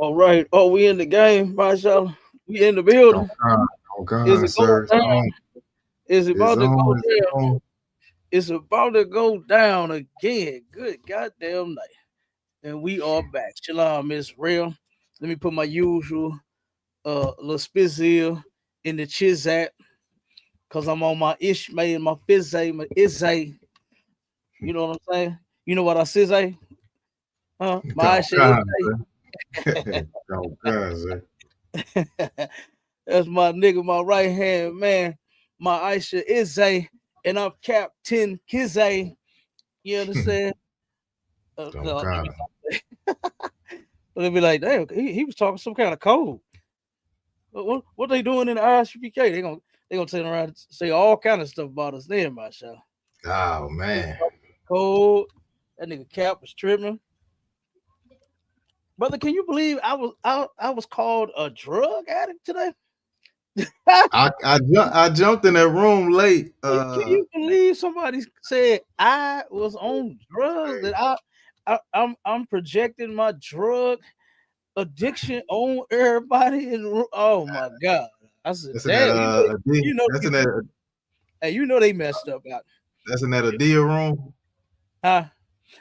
All right. Oh, we in the game, mashallah. We in the Oh building. God, oh Is God, it going sir, it's down? on, Is it it's about to go on, it's down? on. It's about to go down again. Good goddamn night. And we are back. Shalom, Miss Real. Let me put my usual little spizzle in the chizat because I'm on my Ishmael, my Fizay, my Izay. You know what I'm saying? You know what I say? Huh? My Oh Isha God, sir. Oh God, sir. Izay. That's my nigga, my right hand man, my Aisha Izay, and I'm Captain Kizay. You understand? Oh No, God. they'll be like, damn, he was talking some kind of code. What they doing in the RSPK? They gonna turn around and say all kind of stuff about us then, my show. Oh man. Code. That nigga Cap was tripping. Brother, can you believe I was called a drug addict today? I jumped in that room late. Can you believe somebody said I was on drugs? That I'm projecting my drug addiction on everybody in the room. Oh my god! I said, That's in that damn, Adi- that's in that hey, you know they messed up out. that's in that Adia room. Huh?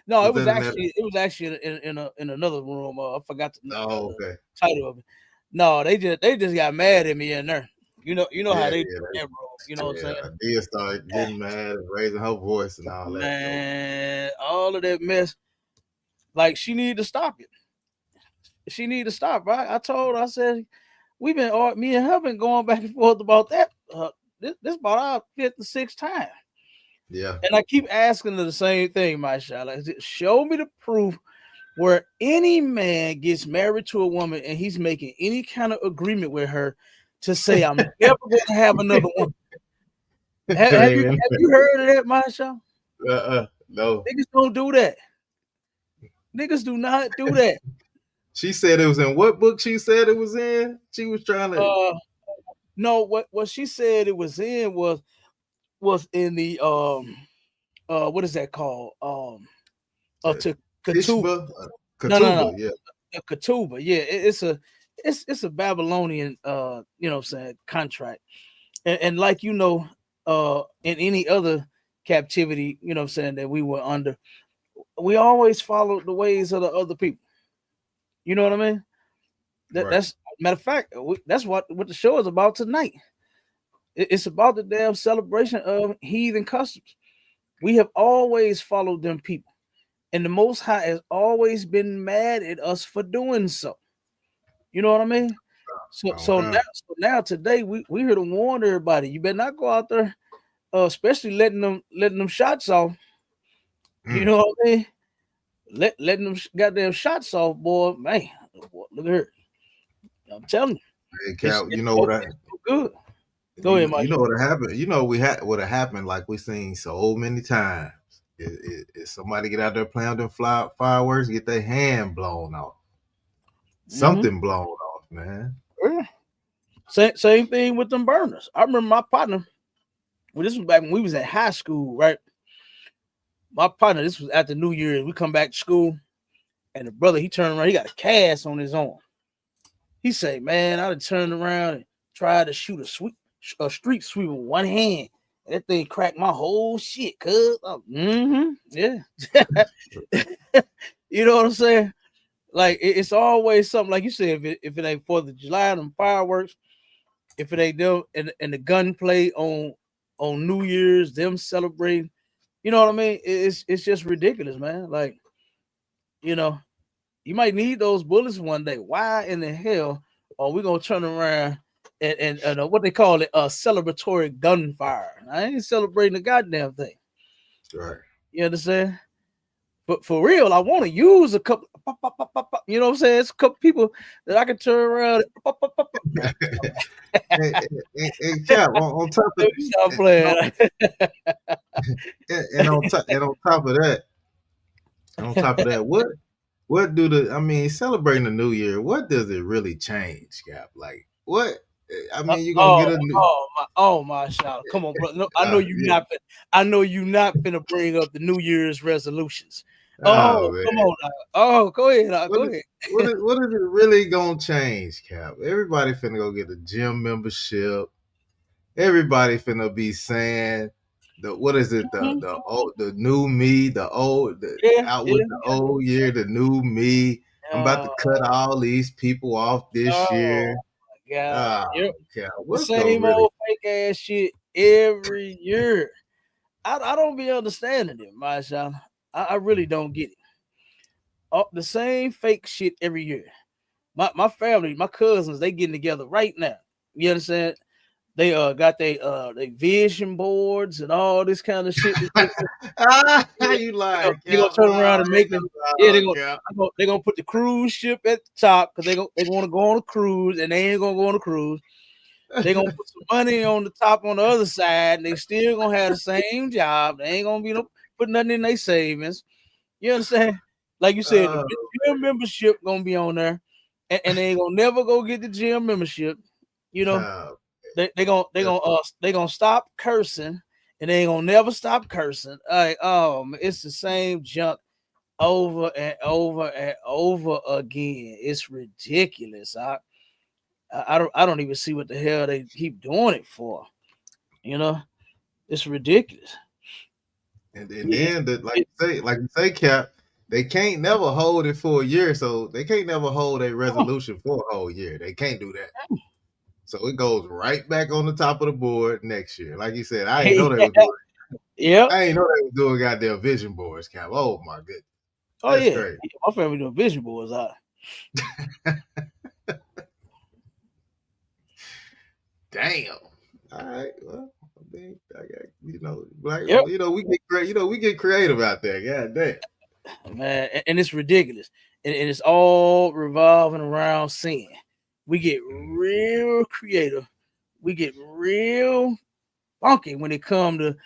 No, Was that in that? it was actually in another room. I forgot Oh, the okay. title of it. No, they just got mad at me in there. You know how Yeah, they do yeah, that, bro. You know what I'm yeah. saying? Adia started getting mad and raising her voice and all that. So Man, all of that mess. Like she need to stop it. She need to stop, right? I told her, I said, me and her been going back and forth about that. This about our fifth or sixth time. yeah, And I keep asking her the same thing, my child. I said, show me the proof where any man gets married to a woman and he's making any kind of agreement with her to say, I'm never going to have another woman. it ain't. Have you heard of that, Masha? No. Niggas don't do that. Niggas do not do that. She said it was in what book? She said it was in. She was trying to. Uh, no, what she said it was in was in the what is that called? To Ketubah. Tishba, No. Katuba, yeah, The Ketubah. Yeah, it's a Babylonian you know what I'm saying contract. And like in any other captivity, you know what I'm saying, that we were under, we always followed the ways of the other people. You know what I mean? right, That's matter of fact, that's what the show is about tonight. It's about the damn celebration of heathen customs. We have always followed them people, and the Most High has always been mad at us for doing so. You know what I mean? So oh so now God, so now today we here to warn everybody. You better not go out there, especially letting them shots off. You mm. know what I mean? Letting them goddamn shots off, boy. Man, boy, look at her. I'm telling you, Hey Cal, you know what I, it's so good. Go ahead, Mike. you know what happened. You know we had what happened. Like we seen so many times. Is somebody get out there playing them fireworks, get their hand blown off, Mm-hmm. something blown off, man. Yeah. Same thing with them burners. I remember my partner. Well, this was back when we was in high school, right? My partner. This was after New Year's. We come back to school, and the brother he turned around. He got a cast on his arm. He say, "Man, I'd have turned around and tried to shoot a street sweep with one hand. And that thing cracked my whole shit, cuz." Yeah. You know what I'm saying? Like it's always something like you said. If it ain't 4th of July, them fireworks. If it ain't them and the gunplay on New Year's, them celebrating. You know what I mean? It's just ridiculous, man. Like you know, you might need those bullets one day. Why in the hell are we gonna turn around and what they call it, a celebratory gunfire? I ain't celebrating the goddamn thing. Right. You understand? But for real, I want to use a couple. Pop, pop, pop, pop, pop, you know what I'm saying? It's a couple people that I can turn around. Pop, pop, pop, pop. And Cap, on top of Let me stop playing. and on top of that, what do the I mean celebrating the New Year? What does it really change, Cap? Like what? I mean, you're gonna get a new. Oh my child. Come on, bro. No, Yeah, I know you not finna bring up the New Year's resolutions. Oh, Oh man. come on now. Oh, go ahead. What Go is, ahead. what is it really gonna change, Cap? Everybody finna go get a gym membership. Everybody finna be saying the what is it Mhm. the new me, the old the Yeah, out with yeah, the old year, the new me. I'm about yeah. to cut all these people off this Oh year. my God. Ah, Yep. Cap, The what's gonna same really old fake ass shit every year. I don't be understanding it, Marshawn. I really don't get it. The same fake shit every year. My family, my cousins, they getting together right now. You understand? They got they vision boards and all this kind of shit. you lying, They gonna Cap? turn around and make them. Yeah, Oh, Cap. they gonna put the cruise ship at the top because they want to go on a cruise and they ain't gonna go on a cruise. They gonna put some money on the top on the other side and they still gonna have the same job. They ain't gonna be no put nothing in their savings. You understand? Like you said, the Oh, gym membership gonna be on there, and they ain't gonna never go get the gym membership. You know, Cap. they gonna stop cursing, and they ain't gonna never stop cursing. Like, it's the same junk over and over and over again. It's ridiculous. I don't even see what the hell they keep doing it for. You know, it's ridiculous. And Yeah, then like you say, Cap, they can't never hold it for a year, so they can't never hold a resolution for a whole year. They can't do that. So it goes right back on the top of the board next year. Like you said, I ain't know they was doing. yep. I ain't know they was doing goddamn vision boards, Cap. Oh my goodness, Oh that's yeah, crazy. my family doing vision boards. Damn. All right. Well, I mean, I got, black. Yep, We get we get creative out there. God damn. man, and it's ridiculous, and it's all revolving around sin. We get Mhm. real creative. We get real funky when it comes to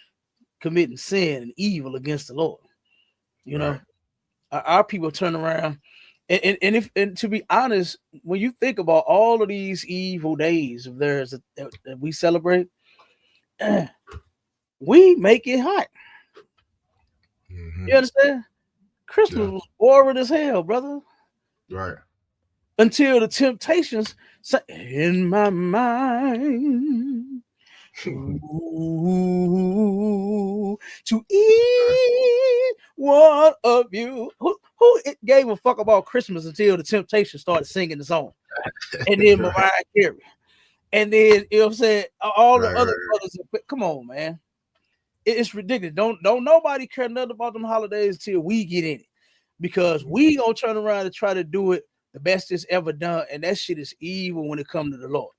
committing sin and evil against the Lord. You know, Right. our people turn around, and to be honest, when you think about all of these evil days of theirs that we celebrate, we make it hot. Hmm. You understand? Christmas Yeah. was boring as hell, brother. Right. Until the temptations say, in my mind, ooh, to eat one of you. Who gave a fuck about Christmas until the Temptations started singing the song? And then Right. Mariah Carey. And then, you know what I'm saying? All the Right. other Right. brothers. Come on, man. It's ridiculous. Don't nobody care nothing about them holidays until we get in it. Because we gonna turn around and try to do it the best it's ever done. And that shit is evil when it comes to the Lord.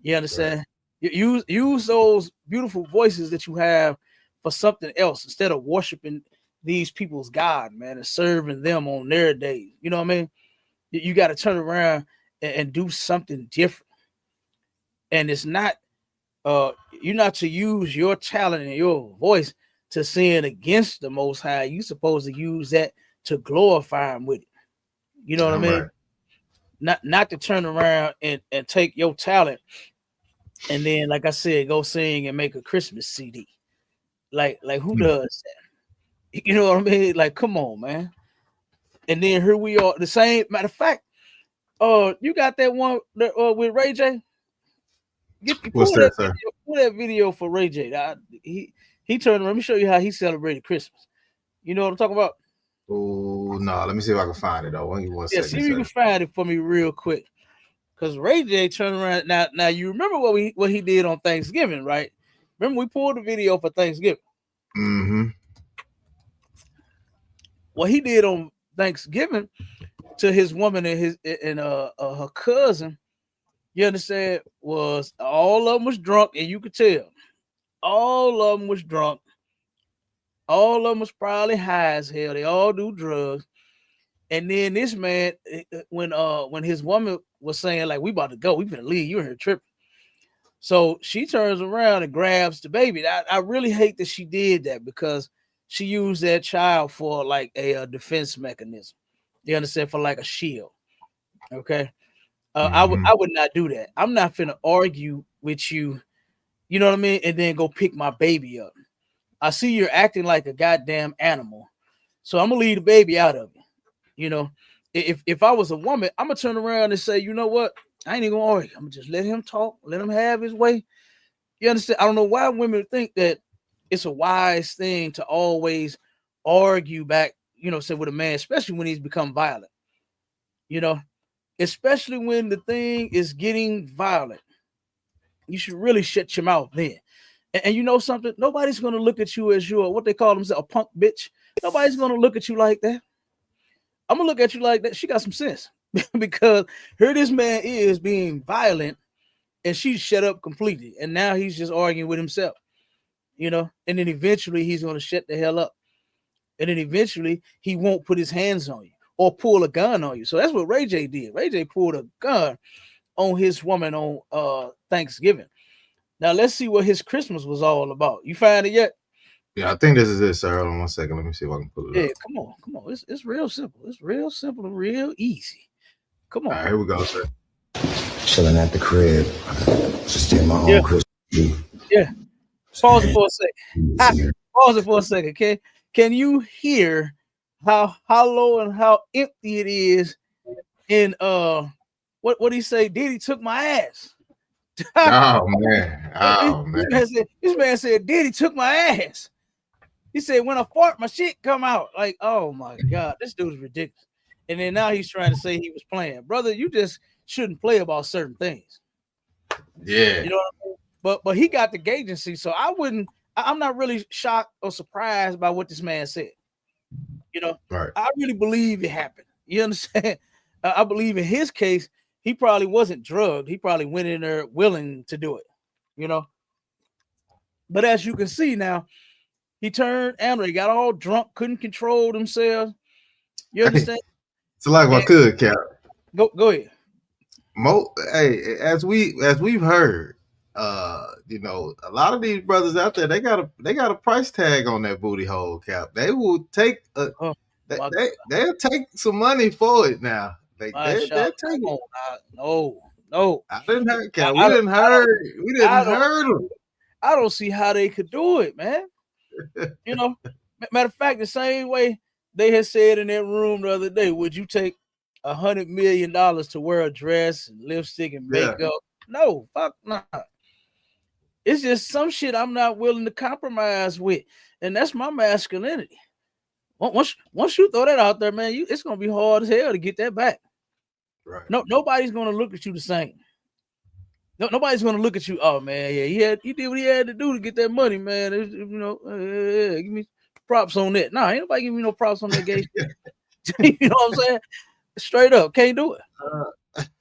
You Right. understand? Use those beautiful voices that you have for something else instead of worshiping these people's God, man, and serving them on their days. You know what I mean? You got to turn around and do something different. And it's not you're not to use your talent and your voice to sin against the most high. You supposed to use that to glorify him with it. You know what I I'm mean? right. Not to turn around and take your talent and then, like I said, go sing and make a Christmas CD. Like who Hmm. does that? You know what I mean? Like, come on, man. And then here we are. The same matter of fact, you got that one with Ray J. What's that, sir? Pull that video for Ray J. He turned. Let me show you how he celebrated Christmas. You know what I'm talking about? Oh no, let me see if I can find it though. Give me one Yeah, see second, if you can sir. find it for me real quick. Cause Ray J turned around. Now you remember what he did on Thanksgiving, right? Remember we pulled the video for Thanksgiving. Mm-hmm. What he did on Thanksgiving to his woman and her cousin, you understand, was all of them was drunk, and you could tell all of them was drunk. All of them was probably high as hell. They all do drugs. And then this man, when his woman was saying like, "We about to go, we finna leave, you in here tripping." So she turns around and grabs the baby. I really hate that she did that because she used that child for like a defense mechanism. You understand, for like a shield. Okay. Mm-hmm. I would not do that. I'm not finna argue with you, you know what I mean, and then go pick my baby up. I see you're acting like a goddamn animal. So I'm gonna leave the baby out of it. You know, if I was a woman, I'm gonna turn around and say, you know what? I ain't even gonna argue. I'm gonna just let him talk, let him have his way. You understand? I don't know why women think that it's a wise thing to always argue back, say with a man, especially when he's become violent. You know, especially when the thing is getting violent. You should really shut your mouth then. And you know something? Nobody's gonna look at you as you're what they call themselves a punk bitch. Nobody's gonna look at you like that. I'm gonna look at you like that. She got some sense because here this man is being violent and she's shut up completely. And now he's just arguing with himself, and then eventually he's gonna shut the hell up. And then eventually he won't put his hands on you or pull a gun on you. So that's what Ray J did. Ray J pulled a gun on his woman on Thanksgiving. Now let's see what his Christmas was all about. You find it yet? Yeah, I think this is it, sir. Hold on 1 second. Let me see if I can pull it Yeah, up. come on. It's real simple. It's real simple and real easy. Come on. All right, here we go, sir. Chilling at the crib, just in my own Christmas tree. Yeah. Pause it for a second. Pause it for a second. Okay. Can you hear how hollow and how empty it is in what he say? Diddy took my ass. Oh man. Oh man. This man said Diddy took my ass. He said when I fart, my shit come out. Like, oh my God, this dude's ridiculous. And then now he's trying to say he was playing. Brother, you just shouldn't play about certain things. Yeah. You know what I mean? But he got the agency, so I'm not really shocked or surprised by what this man said. Right. I really believe it happened. You understand? I believe in his case, he probably wasn't drugged. He probably went in there willing to do it, But as you can see now, he turned angry, got all drunk, couldn't control themselves. You understand? So like I could, Cap. Go ahead. Hey, as we've heard, a lot of these brothers out there, they got a price tag on that booty hole, Cap. They will take they'll take some money for it now. They'll take it. No. I didn't hurt, Cap. We didn't hurt them. I don't see how they could do it, man. Matter of fact, the same way they had said in that room the other day, would you take $100 million to wear a dress and lipstick and makeup? Yeah. No, fuck not. It's just some shit I'm not willing to compromise with, and that's my masculinity. Once you throw that out there, man, it's gonna be hard as hell to get that back. Right. No, nobody's gonna look at you the same. No, nobody's gonna look at you. Oh man, yeah, he did what he had to do to get that money, man. Give me props on that. Nah, ain't nobody giving me no props on that gay shit. You know what I'm saying? Straight up, can't do it.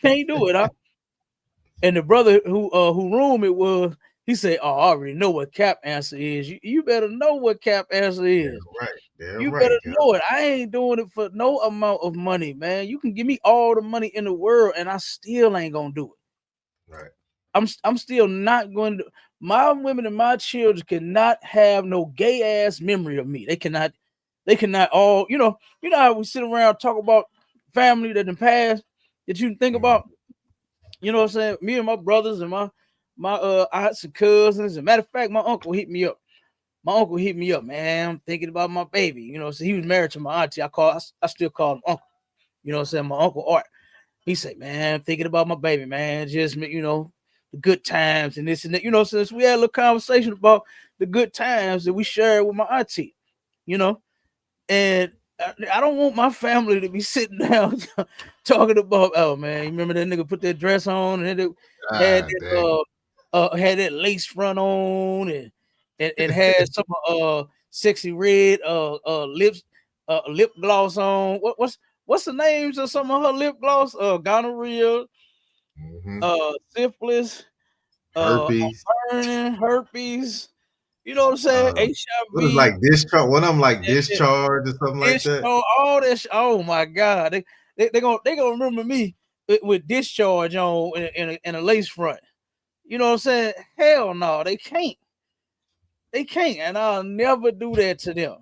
Can't do it, huh? And the brother who room it was, he said, "Oh, I already know what Cap answer is. You better know what Cap answer is. You better know it. I ain't doing it for no amount of money, man. You can give me all the money in the world, and I still ain't gonna do it. Right. I'm still not going to. My women and my children cannot have no gay ass memory of me. They cannot all. You know how we sit around talk about family that in past that you think about. You know what I'm saying? Me and my brothers and my aunts and cousins. As a matter of fact, my uncle hit me up. Man. I'm thinking about my baby. So he was married to my auntie. I still call him uncle. You know what I'm saying? My uncle Art. He said, man, I'm thinking about my baby, man. Just, the good times and this and that. Since we had a little conversation about the good times that we shared with my auntie, and I don't want my family to be sitting down talking about, oh man, you remember that nigga put that dress on and it had that lace front on and had some sexy red lip gloss on. What's the names of some of her lip gloss? Gonorrhea, syphilis, herpes. You know what I'm saying? HIV. What is like discharge? One of them like discharge or something like that. All that. Oh my God, they gonna remember me with discharge on in a lace front. You know what I'm saying? Hell no, they can't. They can't, and I'll never do that to them.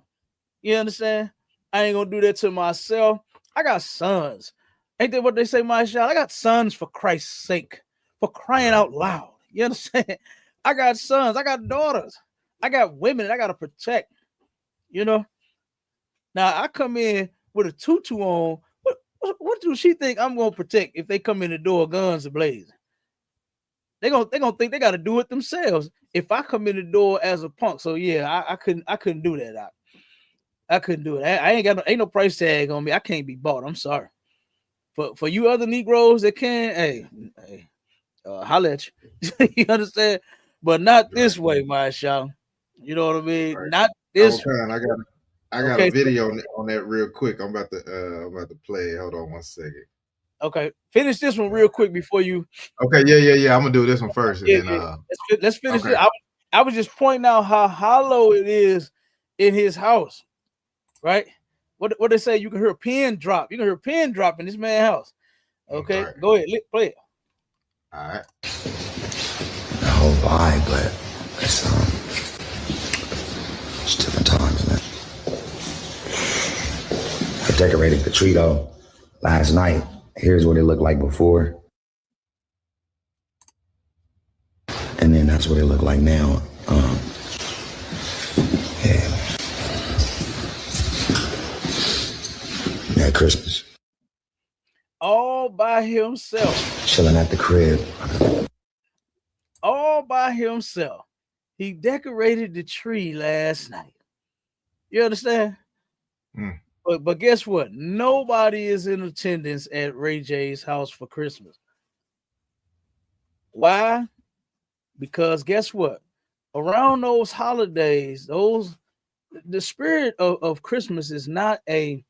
You understand? I ain't gonna do that to myself. I got sons. Ain't that what they say, my child? I got sons for Christ's sake, for crying out loud. You understand? I got sons. I got daughters. I got women that I gotta protect. Now I come in with a tutu on. What do she think I'm gonna protect if they come in the door guns blazing? They gonna think they gotta do it themselves. If I come in the door as a punk, so yeah, I couldn't do that. I couldn't do it. I ain't no price tag on me. I can't be bought. I'm sorry. For you other Negroes that can, hey, holla at you. You understand? But not Right. this way, my y'all. You know what I mean? Right. Not Oh, this way. I got a Okay, video on that real quick. I'm about to play it. Hold on one second. okay. Finish this one real quick before you. Okay, yeah. I'm gonna do this one first, and Yeah, then yeah. Let's finish okay. this. I was just pointing out how hollow it is in his house, right? What they say? You can hear a pin drop. You can hear a pin drop in this man's house. Okay, Right. go ahead, play it. All right. The whole vibe, but it's different times, man. I decorated the tree though last night. Here's what it looked like before, and then that's what it looked like now. Yeah. At Christmas, All by himself. chilling at the crib. All by himself. He decorated the tree last night. You understand? Mm. But guess what? Nobody is in attendance at Ray J's house for Christmas. Why? Because guess what? Around those holidays, the spirit of Christmas is not a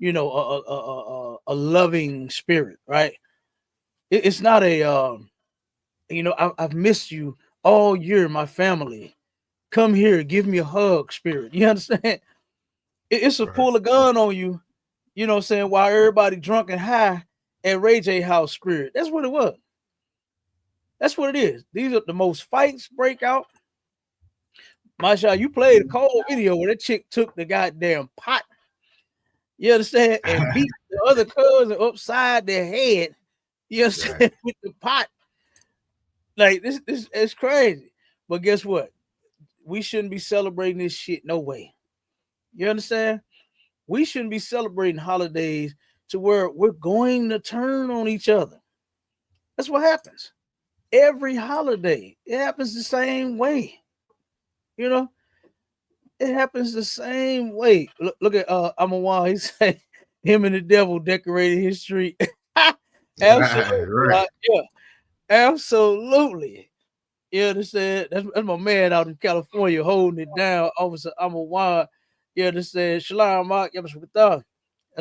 a loving spirit, right? It's not a I've missed you all year, my family. Come here, give me a hug, spirit. You understand? It's a Right. pull a gun on you, you know what I'm saying, while everybody drunk and high at Ray J house spirit. That's what it was. That's what it is. These are the most fights break out. Masha, you played a cold video where that chick took the goddamn pot, you understand, and beat the other cousin upside their head, you understand, Right. with the pot. Like this is crazy. But guess what? We shouldn't be celebrating this shit no way. You understand? We shouldn't be celebrating holidays to where we're going to turn on each other. That's what happens. Every holiday, it happens the same way. You know, it happens the same way. Look at Amawan. He said him and the devil decorated his street. Absolutely. Right. Yeah, absolutely. You understand? That's my man out in California holding it down. Officer Amawan. You understand? Shalom Mark. That's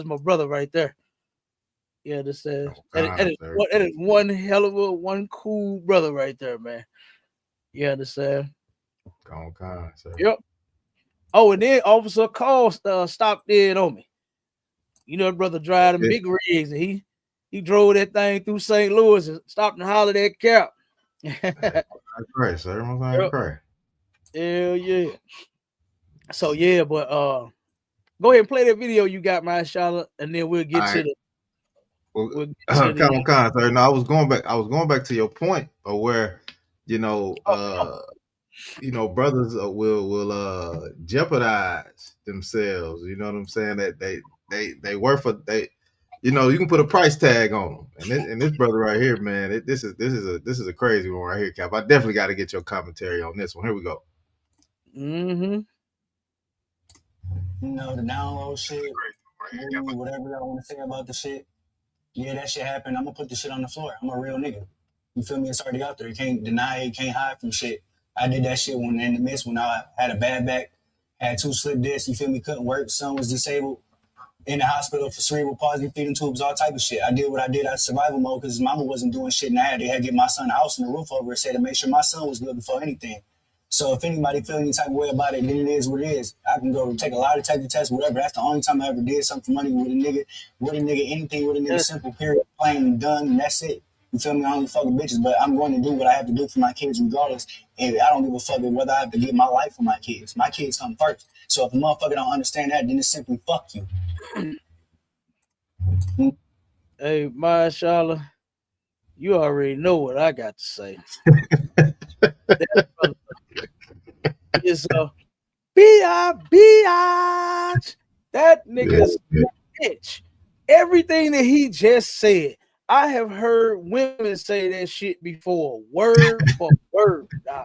my brother right there. You understand? Oh, God, sir. That is one hell of one cool brother right there, man. You understand? Oh, God, sir. Yep. Oh, and then Officer Call stopped in on me. You know, that brother driving Yeah. big rigs, and he drove that thing through St. Louis and stopped and hollered at Cap. I pray, sir. I Yep. pray. Hell yeah. So yeah, but go ahead and play that video you got, my Charlotte, and then we'll get All to right. the Well, to the sir. No, I was going back. I was going back to your point of where, you know, brothers will jeopardize themselves. You know what I'm saying? That they work for they. You know, you can put a price tag on them, and this brother right here, man, this is a crazy one right here, Cap. I definitely got to get your commentary on this one. Here we go. mm-hmm. You know, the download shit, movie, whatever y'all want to say about the shit. Yeah, that shit happened. I'm gonna put the shit on the floor. I'm a real nigga. You feel me? It's already out there. You can't deny it, can't hide from shit. I did that shit when in the midst when I had a bad back, had 2 slip discs, you feel me, couldn't work, son was disabled, in the hospital for cerebral palsy, feeding tubes, all type of shit. I did what I did out of survival mode because his mama wasn't doing shit, and they had to get my son a house and a roof over his head to make sure my son was good before anything. So if anybody feel any type of way about it, then it is what it is. I can go take a lie detector test, whatever. That's the only time I ever did something for money with a nigga, anything with a nigga, simple, period, plain and done, and that's it. You feel me? I only fuck with bitches, but I'm going to do what I have to do for my kids regardless. And I don't give a fuck whether I have to give my life for my kids. My kids come first. So if a motherfucker don't understand that, then it's simply fuck you. Hey, my Charlotte, you already know what I got to say. That brother is a bitch. That nigga's bitch. Everything that he just said, I have heard women say that shit before, word for word. I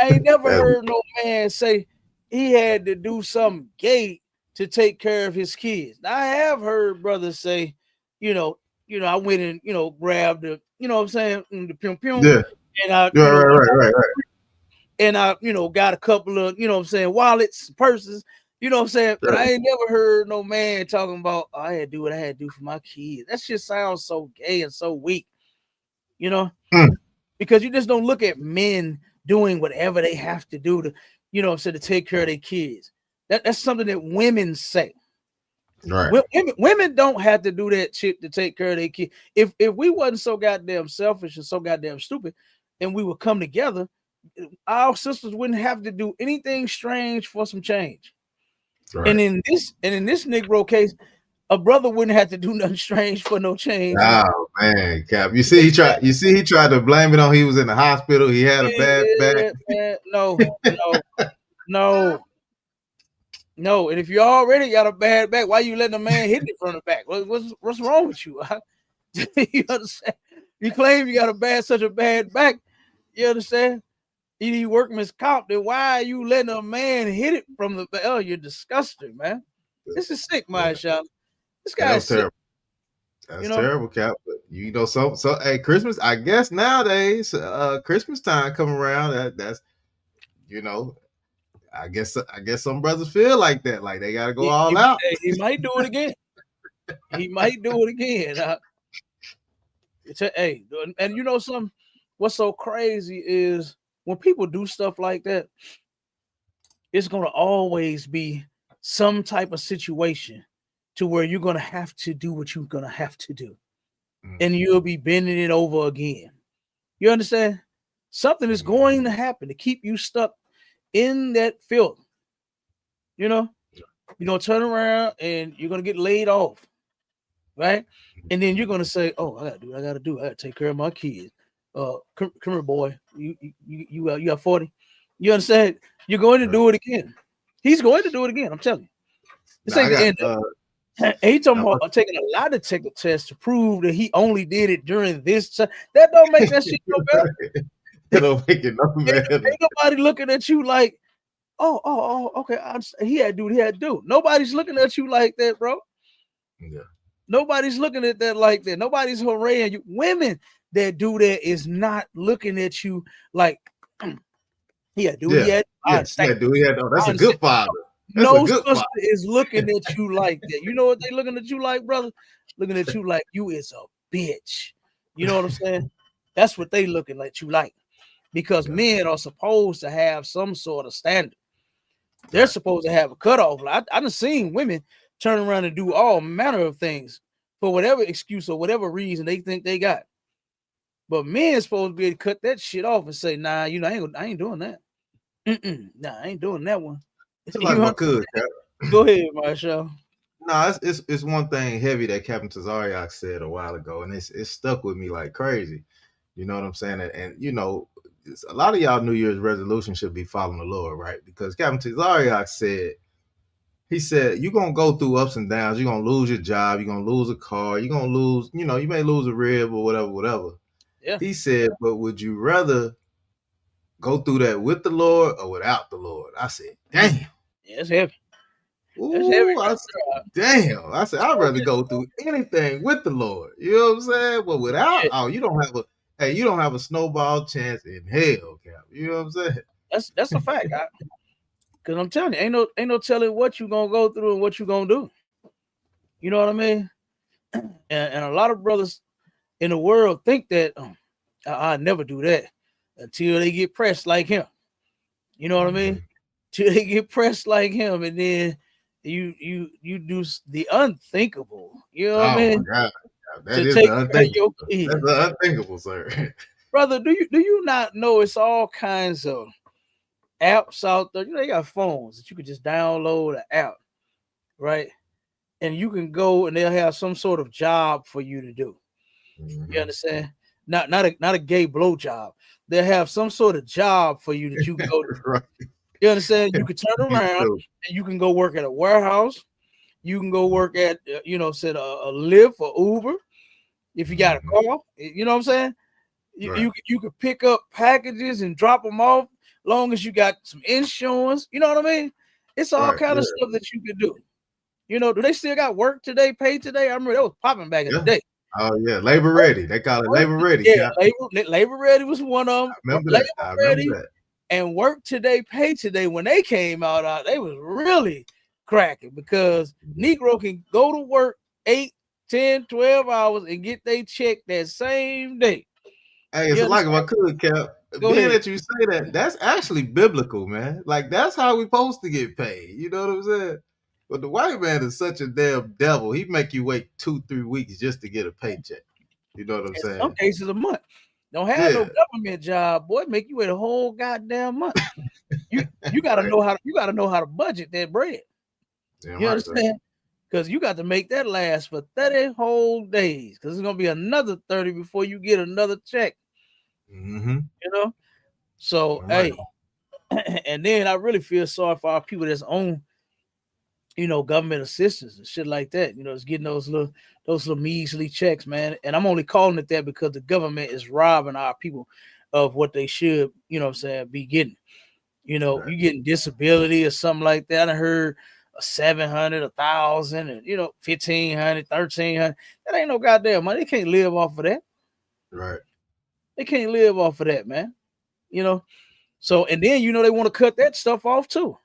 ain't never heard no man say he had to do something gay to take care of his kids. Now, I have heard brothers say, you know, I went and grabbed the, what I'm saying, the pum pum, Yeah. and I, Yeah, right. and I, got a couple of, what I'm saying, wallets, purses, what I'm saying. But I ain't never heard no man talking about, I had to do what I had to do for my kids. That shit sounds so gay and so weak, because you just don't look at men doing whatever they have to do to, to take care of their kids. That's something that women say. Right. Women don't have to do that shit to take care of their kids. If we wasn't so goddamn selfish and so goddamn stupid, and we would come together, our sisters wouldn't have to do anything strange for some change. Right. And in this Negro case, a brother wouldn't have to do nothing strange for no change. Oh man, Cap! You see, he tried to blame it on he was in the hospital. He had a bad back. Man, no. And if you already got a bad back, why you letting a man hit it from the back? What's wrong with you? You understand? You claim you got such a bad back. You understand? You workman's comp. Then why are you letting a man hit it from the back? Oh, you're disgusting, man. This is sick, my shop. This guy's terrible. That's terrible, Cap. But so hey, Christmas. I guess nowadays, Christmas time come around. That's I guess some brothers feel like that, like they gotta go all out. He might do it again. He might do it again. Hey, and you know something? What's so crazy is when people do stuff like that, it's gonna always be some type of situation to where you're gonna have to do what you're gonna have to do, and you'll be bending it over again. You understand? Something is going to happen to keep you stuck in that filth. You're gonna turn around and you're gonna get laid off, right? And then you're gonna say, "Oh, I gotta do what I gotta do. I gotta take care of my kids." Come here, boy. You got 40. You understand? You're going to do it again. He's going to do it again. I'm telling you. This ain't the end. He talking about taking a lie detector test to prove that he only did it during this time. That don't make that shit no better. It don't make it no better. Ain't nobody looking at you like, oh, okay. He had to do what he had to do. Nobody's looking at you like that, bro. Yeah. Nobody's looking at that like that. Nobody's hooraying you. Women that do that is not looking at you like, he had to do what he had to do. That's a good father. No sister is looking at you like that. You know what they looking at you like, brother? Looking at you like you is a bitch. You know what I'm saying? That's what they looking at you like. Because men are supposed to have some sort of standard. They're supposed to have a cutoff. I done seen women turn around and do all manner of things for whatever excuse or whatever reason they think they got. But men supposed to be able to cut that shit off and say, nah, I ain't doing that. Nah, I ain't doing that one. Go ahead, Marshall. No, it's one thing heavy that Captain Tazariak said a while ago, and it's stuck with me like crazy. You know what I'm saying? And a lot of y'all New Year's resolution should be following the Lord, right? Because Captain Tazariak said, you're going to go through ups and downs. You're going to lose your job. You're going to lose a car. You're going to lose, you may lose a rib or whatever. Yeah. He said, but would you rather go through that with the Lord or without the Lord? I said, damn. Yeah, it's heavy. Damn. I said, I'd rather go through anything with the Lord. You know what I'm saying? But without, you don't have a snowball chance in hell, Cap. You know what I'm saying? That's a fact. Because I'm telling you, ain't no telling what you're gonna go through and what you're gonna do. You know what I mean? And a lot of brothers in the world think that I'll never do that until they get pressed like him. You know what I mean? Till they get pressed like him, and then you do the unthinkable. You know what I mean? God. That is the unthinkable. That's the unthinkable, sir. Brother, do you not know it's all kinds of apps out there? They got phones that you could just download an app, right? And you can go and they'll have some sort of job for you to do. Mm-hmm. You understand? Not a gay blow job. They'll have some sort of job for you that you can go to. Right. You understand? You could turn around and you can go work at a warehouse. You can go work at, said a Lyft or Uber if you got a car. You know what I'm saying? You could pick up packages and drop them off, long as you got some insurance. You know what I mean? It's all kind of stuff that you can do. Do they still got work today, pay today? I remember that was popping back in the day. Oh yeah, labor ready. They call it labor ready. Yeah, labor ready was one of them. I remember that. And work today, pay today. When they came out, they was really cracking, because Negro can go to work 8, 10, 12 hours and get they check that same day. Hey, it's like if I could, Cap. Being that you say that, that's actually biblical, man. Like, that's how we supposed to get paid. You know what I'm saying? But the white man is such a damn devil. He make you wait 2-3 weeks just to get a paycheck. You know what I'm saying? Some cases a month. Don't have no government job, boy. Make you wait a whole goddamn month. You gotta know how to budget that bread. You understand? Because you got to make that last for 30 whole days. Because it's gonna be another 30 before you get another check. So hey, and then I really feel sorry for our people that's on, government assistance and shit like that. It's getting those little measly checks, man. And I'm only calling it that because the government is robbing our people of what they should, be getting. You getting disability or something like that. I heard 700, 1,000, and 1,500, 1,300. That ain't no goddamn money. They can't live off of that. Right. They can't live off of that, man. So, and then they want to cut that stuff off too.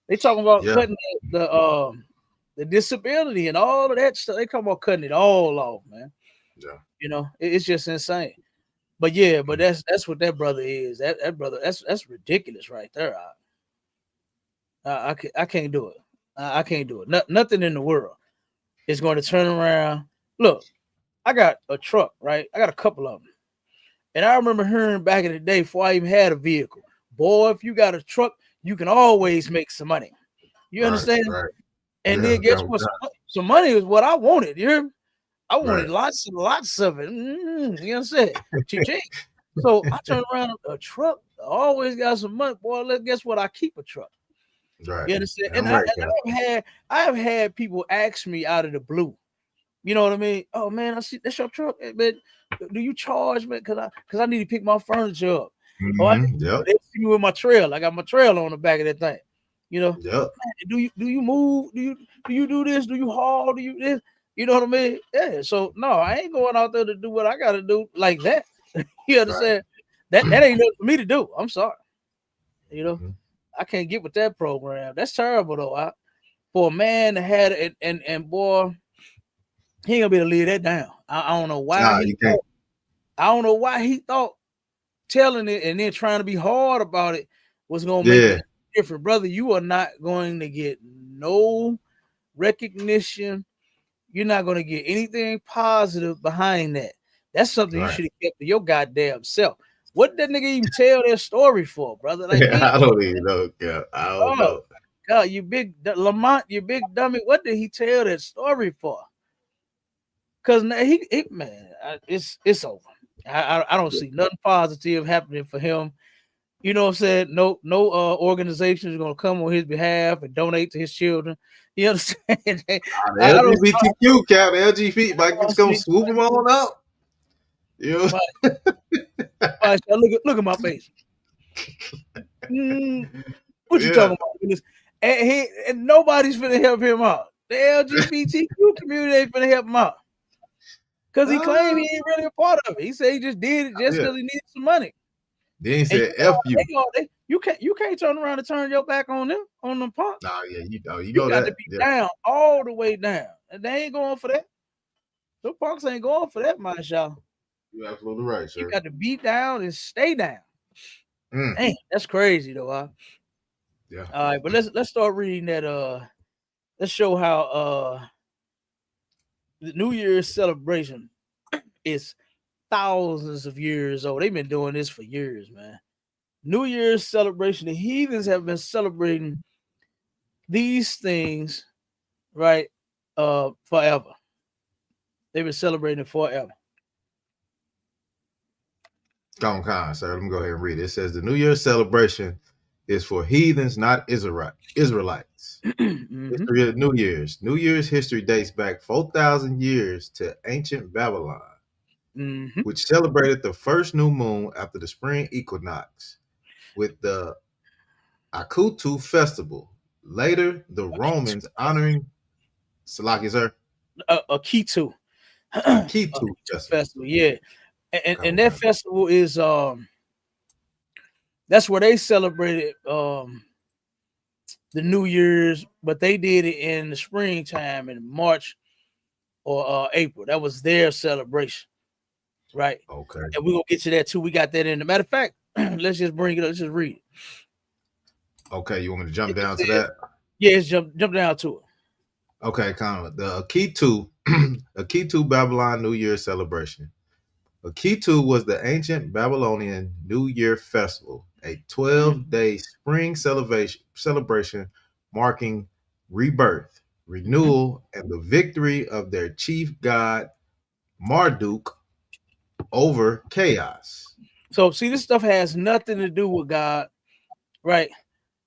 They talking about cutting the disability and all of that stuff. They come about cutting it all off, man. Yeah. It's just insane. But that's what that brother is. That brother, that's ridiculous right there. I can't do it. I can't do it. Nothing in the world is going to turn around. Look, I got a truck, right? I got a couple of them. And I remember hearing back in the day, before I even had a vehicle, boy, if you got a truck, you can always make some money. You understand? Right. And then guess what? Some money is what I wanted. You hear me? I wanted lots and lots of it. You understand? So I turned around, a truck, always got some money. Boy, guess what? I keep a truck. Right. You understand? And I have had people ask me out of the blue. You know what I mean? Oh man, I see that's your truck, man. Do you charge, man? Because I need to pick my furniture up. They see me with my trail. I got my trail on the back of that thing. Man, do you move? Do you do this? Do you haul? Do you this? You know what I mean? Yeah. So no, I ain't going out there to do what I gotta do like that. You understand? That ain't nothing for me to do. I'm sorry. I can't get with that program. That's terrible though. For a man to have it, and boy, he ain't gonna be able to leave that down. I don't know why I don't know why he thought telling it and then trying to be hard about it was gonna make it different. Brother, you are not going to get no recognition. You're not going to get anything positive behind that. That's something you should have kept to your goddamn self. What did that nigga even tell their story for, brother? Like, I don't even know. I don't know. God, you big Lamont, you big dummy. What did he tell that story for? Because it's over. I don't see nothing positive happening for him. You know what I'm saying? No organization is gonna come on his behalf and donate to his children. You understand? LGBTQ cap, LGBT, like it's gonna swoop them on up. You know? Look at my face. What you talking about? And nobody's finna help him out. The LGBTQ community ain't finna help him out. Because he claimed he ain't really a part of it. He said he just did it just because he needed some money. Then he said, "F you." You can't turn around and turn your back on them punks. Nah, yeah, you got to be down all the way down, and they ain't going for that. The punks ain't going for that, my y'all. You're absolutely right, sir. You got to be down and stay down. Dang, that's crazy though. Yeah. All right, but let's start reading that. Let's show how the New Year's celebration is thousands of years old. They've been doing this for years, man. New Year's celebration. The heathens have been celebrating these things, right? Forever. They've been celebrating it forever. Go on, sir. Let me go ahead and read it. It says the New Year's celebration is for heathens, not Israelites. Mm-hmm. History of New Year's. New Year's history dates back 4,000 years to ancient Babylon, Mm-hmm. which celebrated the first new moon after the spring equinox with the Akutu festival. Later, the Romans honoring Salaki, sir, A Kitu. Akitu festival. Festival, yeah. And Okay. that festival is that's where they celebrated the New Year's, but they did it in the springtime in March or April. That was their celebration, right? Okay. And we're gonna get to that too. We got that in. The matter of fact, let's just bring it up. Let's just read it. Okay. You want me to jump It down to says, that? yeah, let's jump down to it. Okay, kind of the Akitu, Akitu Babylon New Year celebration. Akitu was the ancient Babylonian New Year festival, a 12-day spring celebration marking rebirth, renewal, and the victory of their chief god Marduk over chaos. So see, this stuff has nothing to do with God, right?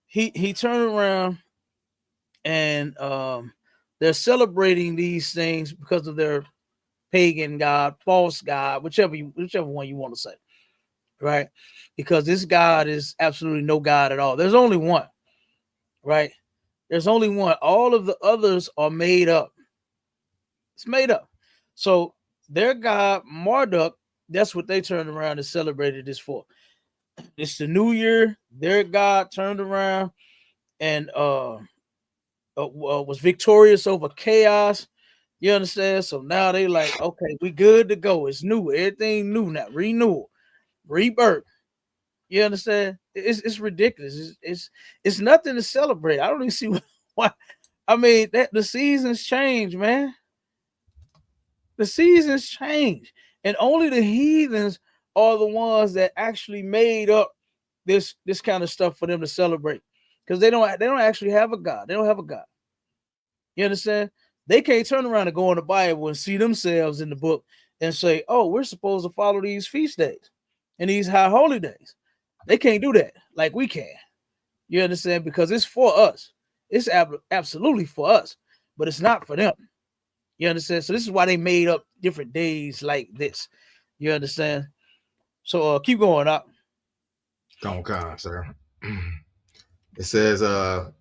He turned around and they're celebrating these things because of their pagan god, false god, whichever one you want to say, right? Because this God is absolutely no God at all. There's only one, right? There's only one. All of the others are made up. It's made up. So their god Marduk, that's what they turned around and celebrated this for. It's the new year. Their god turned around and was victorious over chaos. You understand? So now they like, okay, we good to go. It's new. Everything new now. Renewal, rebirth. You understand? It's ridiculous. It's nothing to celebrate. I don't even see why. I mean, that the seasons change, man. The seasons change, and only the heathens are the ones that actually made up this kind of stuff for them to celebrate, because they don't actually have a God. They don't have a God. You understand? They can't turn around and go in the Bible and see themselves in the book and say, "Oh, we're supposed to follow these feast days and these high holy days." They can't do that like we can. You understand? Because it's for us. It's absolutely for us, but it's not for them. You understand? So this is why they made up different days like this. You understand? So keep going up. Come on, sir. It says, the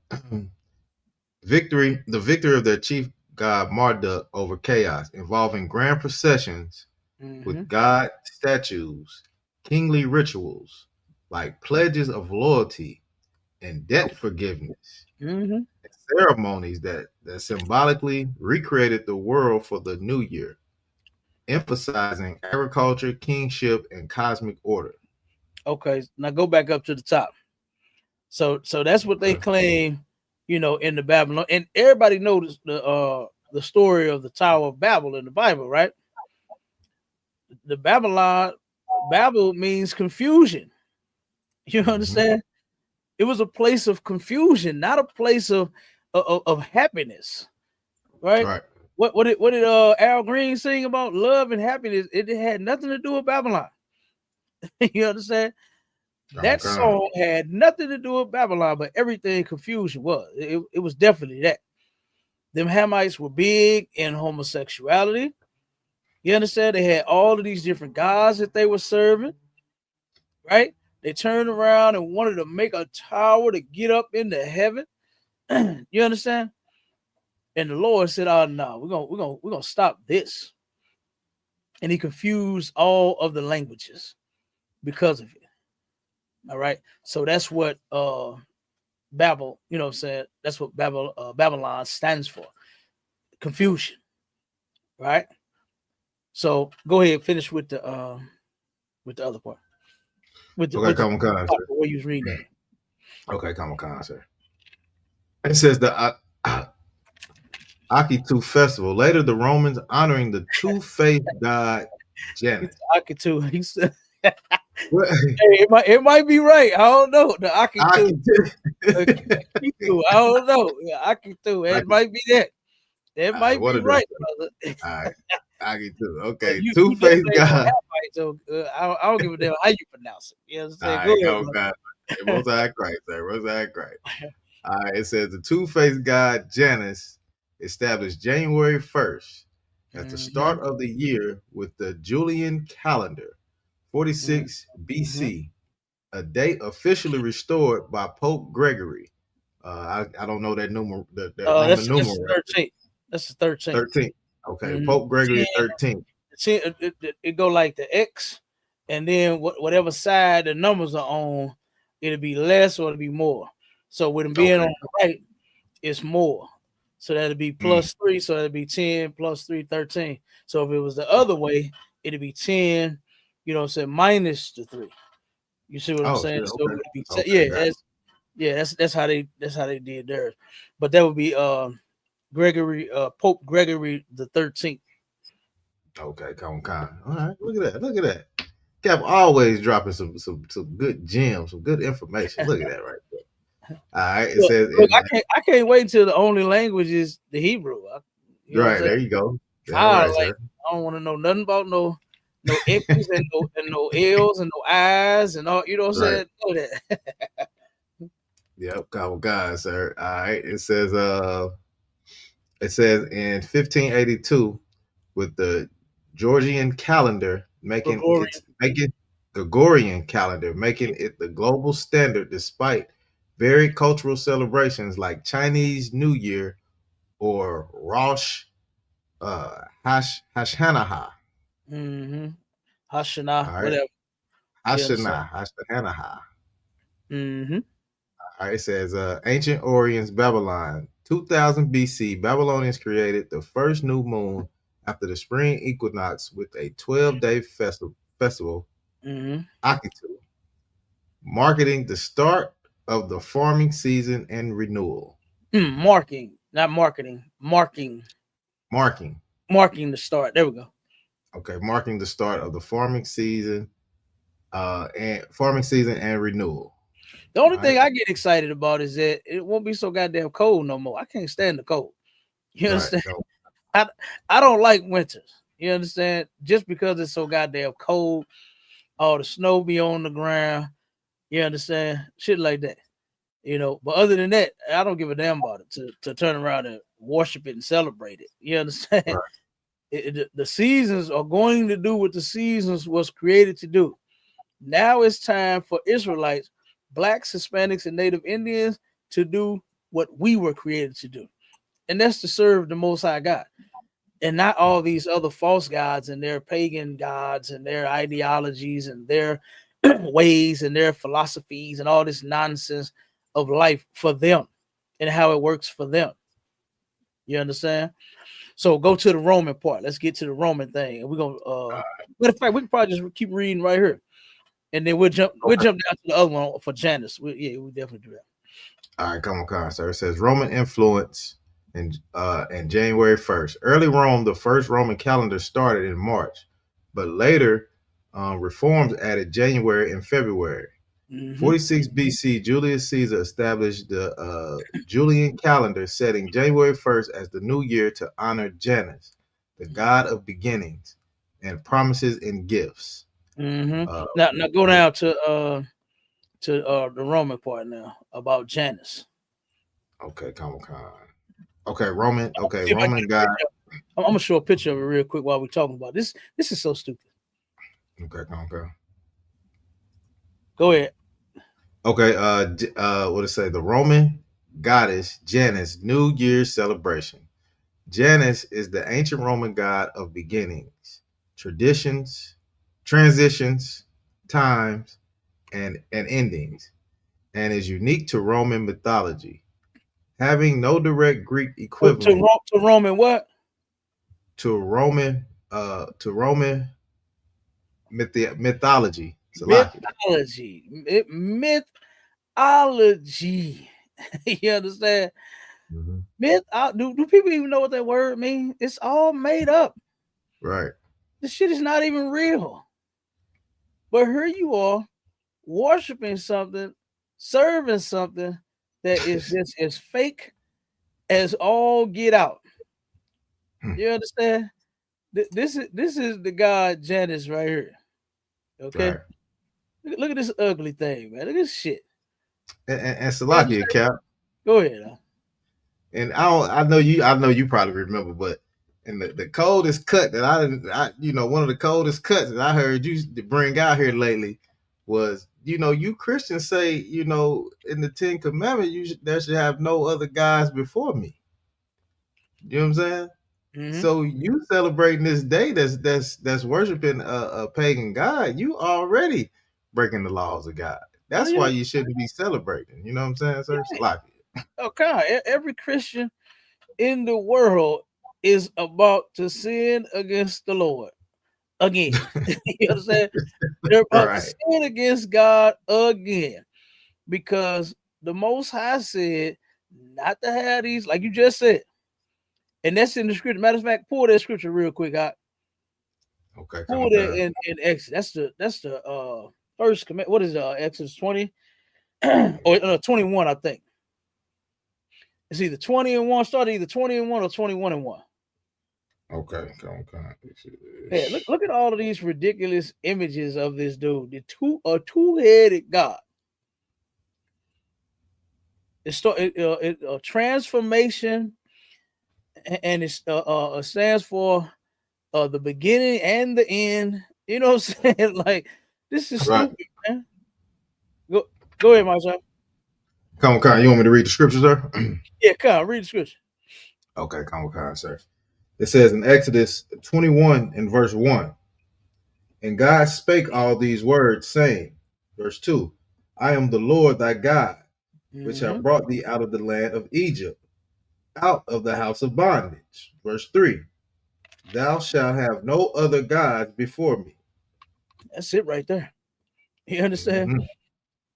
victory of their chief god Marduk over chaos, involving grand processions with god statues, kingly rituals like pledges of loyalty and debt forgiveness, and ceremonies that symbolically recreated the world for the new year, emphasizing agriculture, kingship, and cosmic order. Okay, now go back up to the top. So that's what they claim, in the Babylon, and everybody knows the story of the Tower of Babel in the Bible, right? The Babel means confusion. You understand? It was a place of confusion, not a place of happiness, right? Right. What did Al Green sing about love and happiness? It had nothing to do with Babylon. You understand? That song had nothing to do with Babylon, but everything confusion was. It was definitely that. Them Hamites were big in homosexuality. You understand? They had all of these different gods that they were serving, right? They turned around and wanted to make a tower to get up into heaven. You understand? And the Lord said, "Oh no, we're gonna stop this." And he confused all of the languages because of it. All right. So that's what Babel, that's what Babylon stands for. Confusion. Right? So go ahead, finish with the other part. Okay, come on, sir. Where you was reading that. Okay, come on, sir. It says the Akitu festival. Later, the Romans honoring the two-faced god Janus. Akitu. He said, hey, it might be right. I don't know. The Akitu. I don't know. Yeah, Akitu. It might be that. It might be right, brother. All right. Akitu. Okay. Two-faced god. So I don't give a damn how you pronounce it. You know what I'm saying? All Go right, ahead, God. Most High Christ, sir. Most High Christ. All right, it says the two-faced god Janus established January 1st as the Mm-hmm. start of the year with the Julian calendar, 46 Mm-hmm. BC, a date officially restored by Pope Gregory. I don't know that the Roman That's numeral. 13th. That's the 13th. 13th. Okay, Mm-hmm. Pope Gregory 13th. See, it go like the X, and then whatever side the numbers are on, it'll be less or it'll be more. So with them being Okay. on the right, it's more. So that'll be plus 3. So that'll be 10 plus 3, 13. So if it was the other way, it'll be 10, you know what I'm saying, minus the 3. You see what I'm Oh, saying? shit. So Okay. it'll be 10. Okay, got it. That's how they did theirs. But that would be Pope Gregory the 13th. Okay, come on. All right, look at that. Look at that. Cap always dropping some good gems, some good information. Look at that right there. All right, it says Look, in I can't wait until the only language is the Hebrew. You know what I'm right saying? there you go. Damn I right, sir. I don't want to know nothing about no X's and no L's and no I's and all. You know what I'm Right. saying? Know that. Yep, come on, God, sir. All right. It says in 1582 with the Georgian calendar Gregorian. making Gregorian calendar making it the global standard despite varied cultural celebrations like Chinese New Year or Rosh Hashanah. Mm-hmm. All Hashanah, right. whatever. You understand? Hashanah. Mm-hmm. All right, it says ancient Orient's Babylon, 2000 BC. Babylonians created the first new moon after the spring equinox with a 12-day festival, Mm-hmm. Akitu, marking the start of the farming season and renewal. Marking, not marketing. Marking, Marking the start. There we go. okay, marking the start of the farming season and renewal. The All only right, thing I get excited about is that it won't be so goddamn cold no more. I can't stand the cold. You right. understand? No, I don't like winters. You understand? Just because it's so goddamn cold, all the snow be on the ground. You understand? Shit like that. You know, but other than that, I don't give a damn about it to turn around and worship it and celebrate it. You understand? right. The seasons are going to do what the seasons was created to do. Now it's time for Israelites, blacks, Hispanics, and Native Indians to do what we were created to do. And that's to serve the Most High God. And not all these other false gods and their pagan gods and their ideologies and their ways and their philosophies and all this nonsense of life for them and how it works for them. You understand? So go to the Roman part. Let's get to the Roman thing. And we're gonna matter of fact, we can probably just keep reading right here. And then we'll jump down to the other one for Janus. We definitely do that. All right, come on, sir. It says Roman influence and January 1st. Early Rome, the first Roman calendar started in March, but later reforms added January and February. 46 BC, Julius Caesar established the Julian calendar, setting January 1st as the new year to honor Janus, the god of beginnings and promises and gifts. Uh, Now go down to the Roman part now about Janus. okay, come on. Okay, Roman. Okay, See if I can Roman get a god. picture. I'm gonna show a picture of it real quick while we're talking about this. This is so stupid. Okay, come on. Go ahead. Okay, what did it say? The Roman goddess Janus New Year's celebration. Janus is the ancient Roman god of beginnings, traditions, transitions, times, and endings, and is unique to Roman mythology, having no direct Greek equivalent To Roman what? to Roman mythology. Salakia. Mythology. Mythology. You understand? Mhm. Do people even know what that word means? It's all made up. Right. This shit is not even real. But here you are worshiping something, serving something that is just as fake as all get out. You understand? This is the god Janus right here. Okay, Right. look at this ugly thing, man. Look at this shit. And You Salakia, understand? Cap. Go ahead. And I know you probably remember, but and the coldest cut that one of the coldest cuts that I heard you bring out here lately was, you Christians say, in the Ten Commandments, there should have no other gods before me. You know what I'm saying? Mm-hmm. So you celebrating this day that's worshiping a pagan god, you already breaking the laws of God. That's why you shouldn't be celebrating. You know what I'm saying, sir? Salakia. Okay, every Christian in the world is about to sin against the Lord again. You understand? They're about to Right. sin against God again because the Most High said not to have these, like you just said, and that's in the scripture. Matter of fact, pull that scripture real quick out. Okay, Pull that in Exodus. That's the first command. What is Exodus 20 or 21? I think it's either 20 and 1. Started either 20 and 1 or 21 and 1. Okay. Yeah, look at all of these ridiculous images of this dude. The two-headed God. It's a transformation, and it stands for the beginning and the end. You know what I'm saying? Like, this is Right. stupid, man. Go ahead, Marcel. Come on. You want me to read the scripture, sir? Yeah, come on, read the scripture. Okay, come on, sir. It says in Exodus 21 and verse 1, and God spake all these words, saying, verse 2, I am the Lord thy God, which have brought thee out of the land of Egypt, out of the house of bondage. Verse 3, thou shalt have no other gods before me. That's it right there. You understand? Mm-hmm.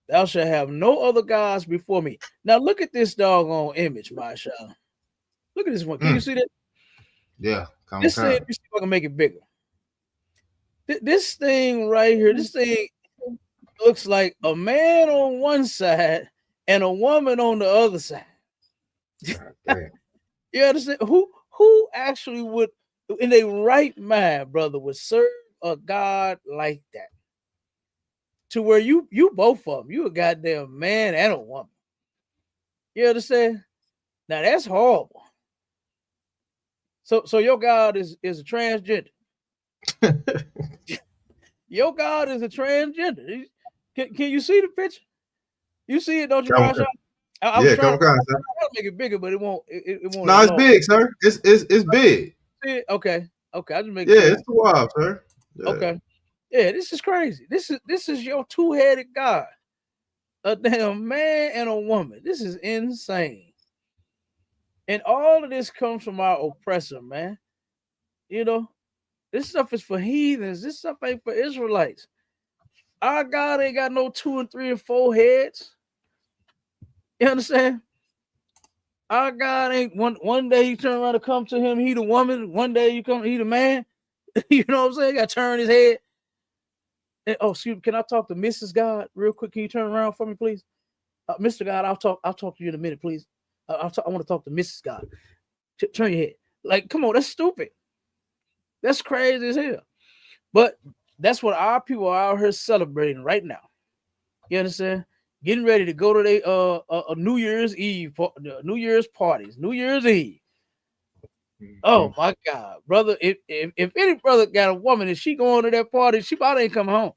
Thou shalt have no other gods before me. Now look at this doggone image, Marshall. Look at this one. Can you see that? Yeah, This thing, let me see if I can make it bigger. This thing right here, this thing looks like a man on one side and a woman on the other side. You understand? Who actually would, in a right mind, brother, would serve a God like that? To where you both of them, you a goddamn man and a woman. You understand? Now that's horrible. So your God is a transgender. Your God is a transgender. Can you see the picture? You see it, don't you, Marsha? I was trying to make it bigger, but it won't. It won't. No, it's big, sir. It's big. See it? Okay. I just make sure. It's too wild, sir. Yeah. Okay. Yeah, this is crazy. This is your two-headed God, a damn man and a woman. This is insane. And all of this comes from our oppressor, man. You know, this stuff is for heathens. This stuff ain't for Israelites. Our God ain't got no 2 and 3 and 4 heads. You understand? Our God ain't one day you turn around to come to him, he the woman. One day you come, he the man. You know what I'm saying? Got to turn his head. And, excuse me, can I talk to Mrs. God real quick? Can you turn around for me, please? Mr. God, I'll talk to you in a minute, please. I want to talk to Mrs. God. Turn your head. Like, come on, that's stupid. That's crazy as hell. But that's what our people are out here celebrating right now. You understand? Getting ready to go to a New Year's Eve, New Year's parties, New Year's Eve. Oh my God, brother! If any brother got a woman and she going to that party, she probably ain't coming home.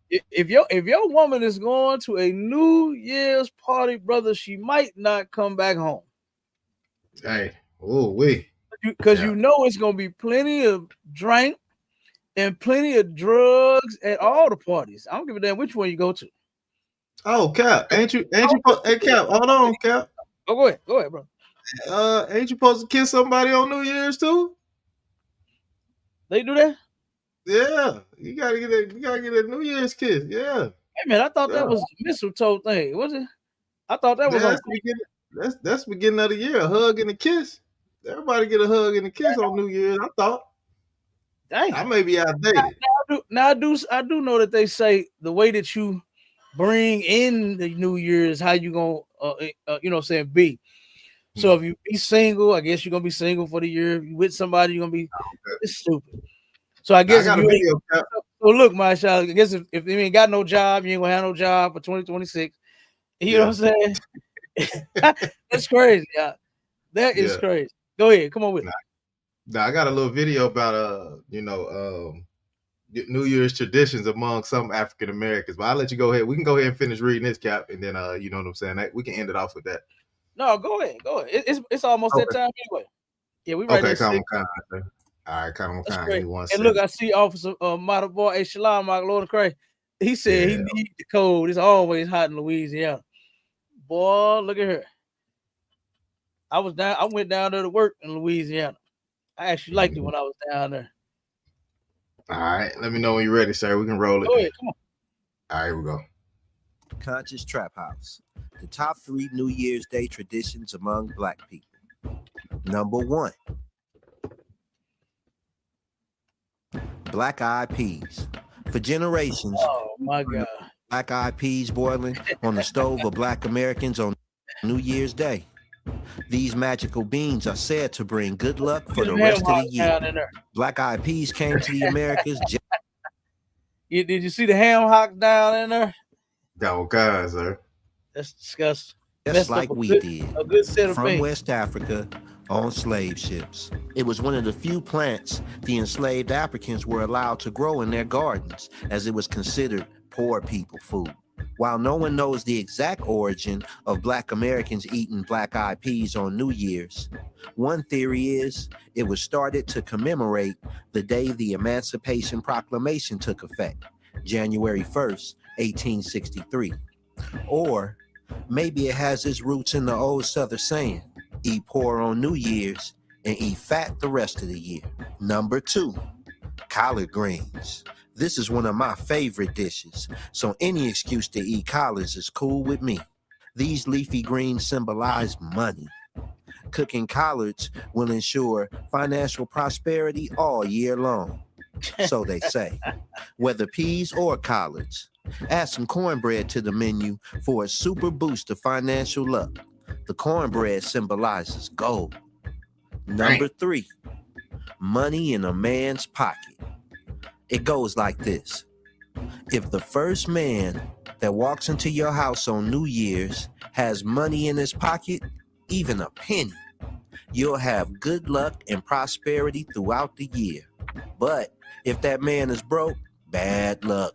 If your woman is going to a New Year's party, brother, she might not come back home. Hey, because you know it's gonna be plenty of drink and plenty of drugs at all the parties. I don't give a damn which one you go to. Oh, Cap, ain't you? Hey, Cap, hold on, Cap. Oh, go ahead, bro. Ain't you supposed to kiss somebody on New Year's too? They do that? Yeah, you gotta get a New Year's kiss. Yeah. Hey man, I thought that was the mistletoe thing. Was it? I thought that was that's beginning of the year. A hug and a kiss. Everybody get a hug and a kiss on New Year's. I thought. Dang. I may be outdated. Now I do know that they say the way that you bring in the New Year's, how you gonna you know what I'm saying, be. So if you be single, I guess you're gonna be single for the year. If you with somebody, you're gonna be it's stupid. So I guess I got a video, Cap. So look, my child, I guess if you ain't got no job, you ain't gonna have no job for 2026. You know what I'm saying? That's crazy. Yeah. That is Yeah. crazy. Go ahead. Come on with it. Now I got a little video about New Year's traditions among some African Americans. But I'll let you go ahead. We can go ahead and finish reading this, Cap, and then you know what I'm saying. We can end it off with that. No, go ahead. Go ahead. It's almost that time anyway. Yeah, we right Okay, there. come Six. on. All right, come That's on. Give great. me 1 And second. look, I see Officer Model Boy Shalom, my Lord of Christ. He said he Yeah. needs the cold. It's always hot in Louisiana. Boy, look at her. I went down there to work in Louisiana. I actually liked it when I was down there. All right, let me know when you're ready, sir. We can roll it. Go ahead, come on. All right, here we go. Conscious Trap House. The top 3 New Year's Day traditions among Black people. Number 1. Black Eyed Peas. For generations, Oh my God. Black Eyed Peas boiling on the stove of Black Americans on New Year's Day. These magical beans are said to bring good luck for the rest of the year. Black Eyed Peas came to the Americas. Did you see the ham hocks down in there? Okay, sir. That's disgusting. Just like we did. A good set of from beans. West Africa on slave ships. It was one of the few plants the enslaved Africans were allowed to grow in their gardens, as it was considered poor people food. While no one knows the exact origin of Black Americans eating black-eyed peas on New Year's, one theory is it was started to commemorate the day the Emancipation Proclamation took effect, January 1st, 1863. Or maybe it has its roots in the old Southern saying, eat poor on New Year's and eat fat the rest of the year. Number 2, collard greens. This is one of my favorite dishes, so any excuse to eat collards is cool with me. These leafy greens symbolize money. Cooking collards will ensure financial prosperity all year long. So they say. Whether peas or collards, add some cornbread to the menu for a super boost of financial luck. The cornbread symbolizes gold. Number 3, money in a man's pocket. It goes like this. If the first man that walks into your house on New Year's has money in his pocket, even a penny, you'll have good luck and prosperity throughout the year. But if that man is broke, bad luck.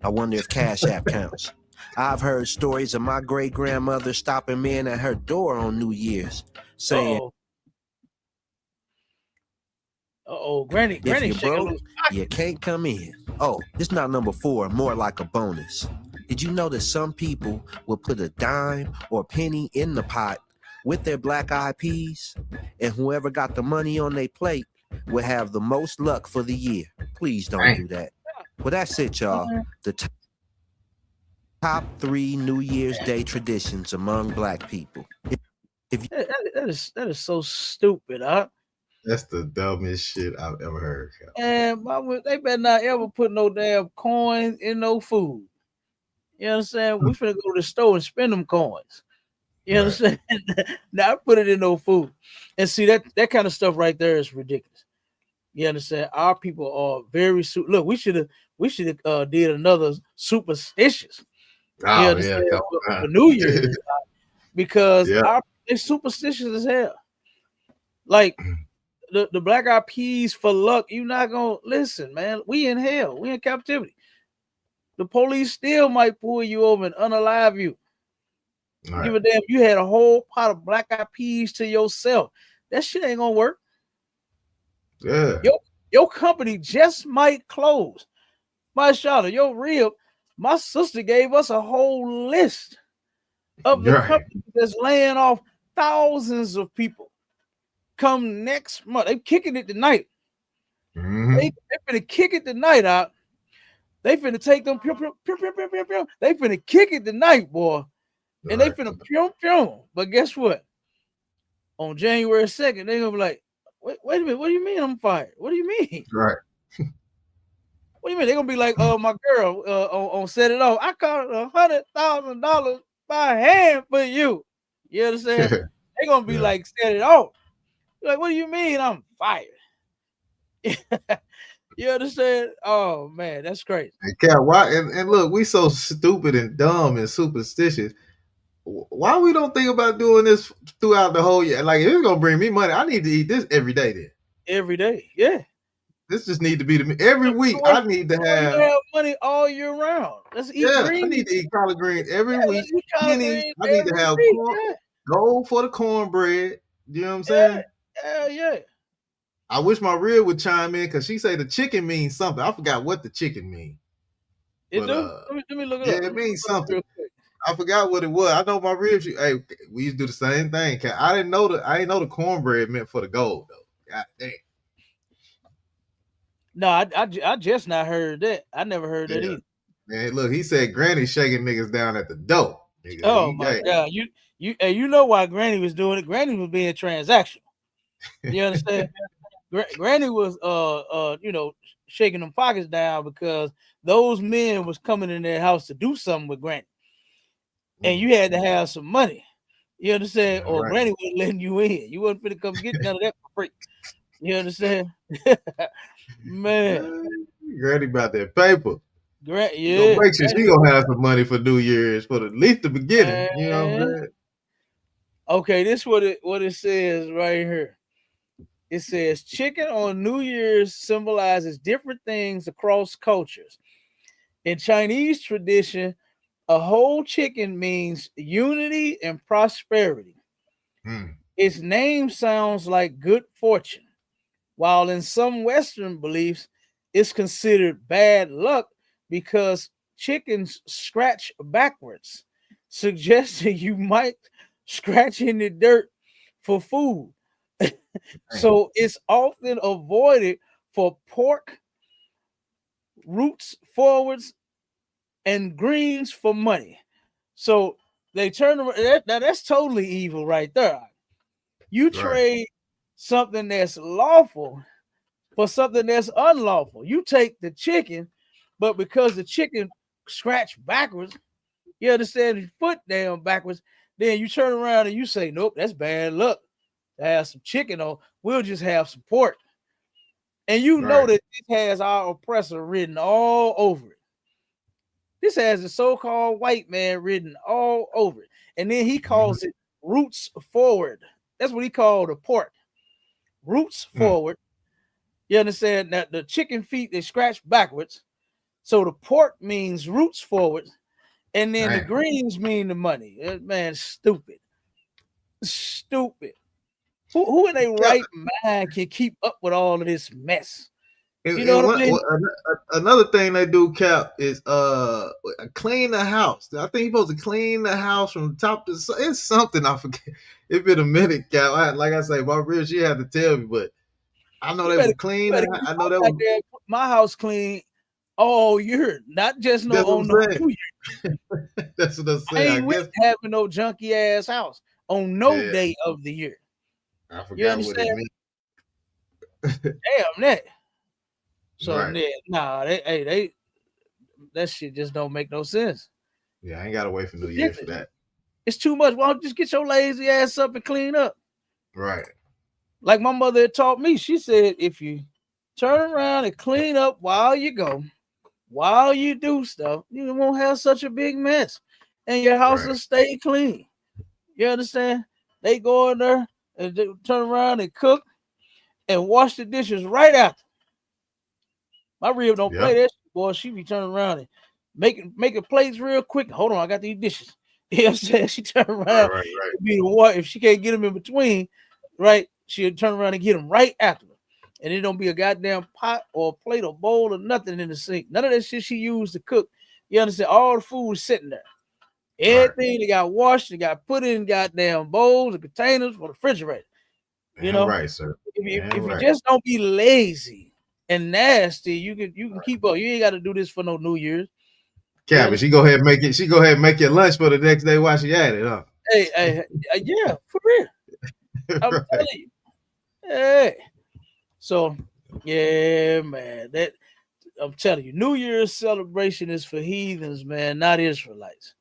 I wonder if Cash App counts. I've heard stories of my great-grandmother stopping men at her door on New Year's, saying, Granny if you're shaking broke, loose. you can't come in. Oh, it's not number 4, more like a bonus. Did you know that some people will put a dime or penny in the pot with their black-eyed peas? And whoever got the money on their plate will have the most luck for the year. Please don't do that. Well, that's it, y'all. The top 3 New Year's Day traditions among Black people. That is so stupid, huh? That's the dumbest shit I've ever heard. And they better not ever put no damn coins in no food. You understand? We finna go to the store and spend them coins. You understand? Now put it in no food. And see that kind of stuff right there is ridiculous. You understand? Our people are very look. We should have did another superstitious. Oh, you understand? For New Year's because they're superstitious as hell. Like the black eyed peas for luck. You're not gonna listen, man. We in hell. We in captivity. The police still might pull you over and unalive you. Right. Give a damn. You had a whole pot of black eyed peas to yourself. That shit ain't gonna work. Yeah. Your company just might close. My Charlotte, your rib. My sister gave us a whole list of the companies that's laying off thousands of people. Come next month, they kicking it tonight. Mm-hmm. They finna kick it tonight out. They finna take them. They finna kick it tonight, boy. And they finna But guess what? On January 2nd, they're gonna be like, wait a minute, what do you mean I'm fired? What do you mean? Right. What do you mean? They're gonna be like, my girl on Set It Off. I caught $100,000 by hand for you. You understand? They're gonna be like, Set It Off. Like, what do you mean I'm fired? You understand? Oh man, that's crazy. And Cat, why? And look, we so stupid and dumb and superstitious. Why we don't think about doing this throughout the whole year? Like, if it's gonna bring me money, I need to eat this every day. Then Every day, yeah. this just need to be the every week. So I need to you have. have money all year round. Let's eat Yeah, I green. need to eat collard greens every Yeah, let's week. eat collard Pennies. greens I need to every have week. corn. Yeah, Gold for the cornbread. You know what I'm yeah, saying? hell yeah. I wish my rib would chime in because she say the chicken means something. I forgot what the chicken means, It but do. Let me look it yeah, up. it Let me means look it up something. real quick. I forgot what it was. I know my ribs. Hey, we used to do the same thing. I didn't know the cornbread meant for the gold though. God damn. No, I just not heard that. I never heard that Yeah. either. Man, look, he said Granny shaking niggas down at the door. Nigga, Oh he my gay. God, you know why Granny was doing it? Granny was being transactional. You understand? Granny was shaking them pockets down because those men was coming in their house to do something with Granny, and you had to have some money. You understand? All Or right. Granny wasn't letting you in. You wasn't finna come get none of that for free. You understand? Man, Granny about that paper. You gonna Yeah, make sure she gonna have some money for New Year's for at least the beginning. You know what I'm man. saying? Okay, this what it says right here. It says chicken on New Year's symbolizes different things across cultures. In Chinese tradition, a whole chicken means unity and prosperity. Hmm. Its name sounds like good fortune, while in some Western beliefs, it's considered bad luck because chickens scratch backwards, suggesting you might scratch in the dirt for food. Damn. So it's often avoided for pork, roots forwards, and greens for money. So they turn around. Now that's totally evil right there. You Right. trade something that's lawful for something that's unlawful. You take the chicken, but because the chicken scratched backwards, you understand his foot down backwards, then you turn around and you say, nope, that's bad luck. To have some chicken on, we'll just have some pork. And you know Right. that this has our oppressor written all over it. This has the so-called white man written all over it. And then he Mhm. calls it roots forward. That's what he called the pork. Roots Mm. forward. You understand that the chicken feet they scratch backwards. So the pork means roots forward, and then the Damn. greens mean the money. Man, stupid. Stupid. Who in a Yeah. right mind can keep up with all of this mess? You know And what I mean? another thing they do, Cap, is clean the house. I think you're supposed to clean the house from top to it's something I forget. It's been a minute, Cap. Like I say, my real she had to tell me, but I know You they better, would clean. you better keep I know my they would. goddamn my house clean all year, not just no That's what on no I'm saying. New Year. That's what I'm I saying. I ain't with guess. having no junky ass house on no Yeah, day of the year. I You forgot what it understand? meant. Damn that. So Right. yeah, nah, they that shit just don't make no sense. Yeah, I ain't gotta wait for New Year's for Ridiculous. that. It's too much. Why don't you just get your lazy ass up and clean up? Right. Like my mother had taught me. She said, if you turn around and clean up while you go, while you do stuff, you won't have such a big mess. And your house will Right. stay clean. You understand? They go in there and they turn around and cook and wash the dishes right after. My rib don't play Yep. that shit, boy. She be turning around and making plates real quick. Hold on, I got these dishes. You know what I'm saying? She turn Right. around, Right. Right. be the water. If she can't get them in between, right, she'll turn around and get them right after. And it don't be a goddamn pot or a plate or bowl or nothing in the sink. None of that shit she used to cook. You understand? All the food is sitting there. Right. Everything they got washed, they got put in goddamn bowls and containers for the refrigerator. You And know, right, sir. if And you right. just don't be lazy and nasty, you can keep up. You ain't got to do this for no New Year's. You Cabby, she understand? go ahead and make it. She go ahead and make your lunch for the next day while she at it, huh? Hey, yeah, for real. I'm Right. telling you. Hey, so yeah, man. That I'm telling you, New Year's celebration is for heathens, man, not Israelites.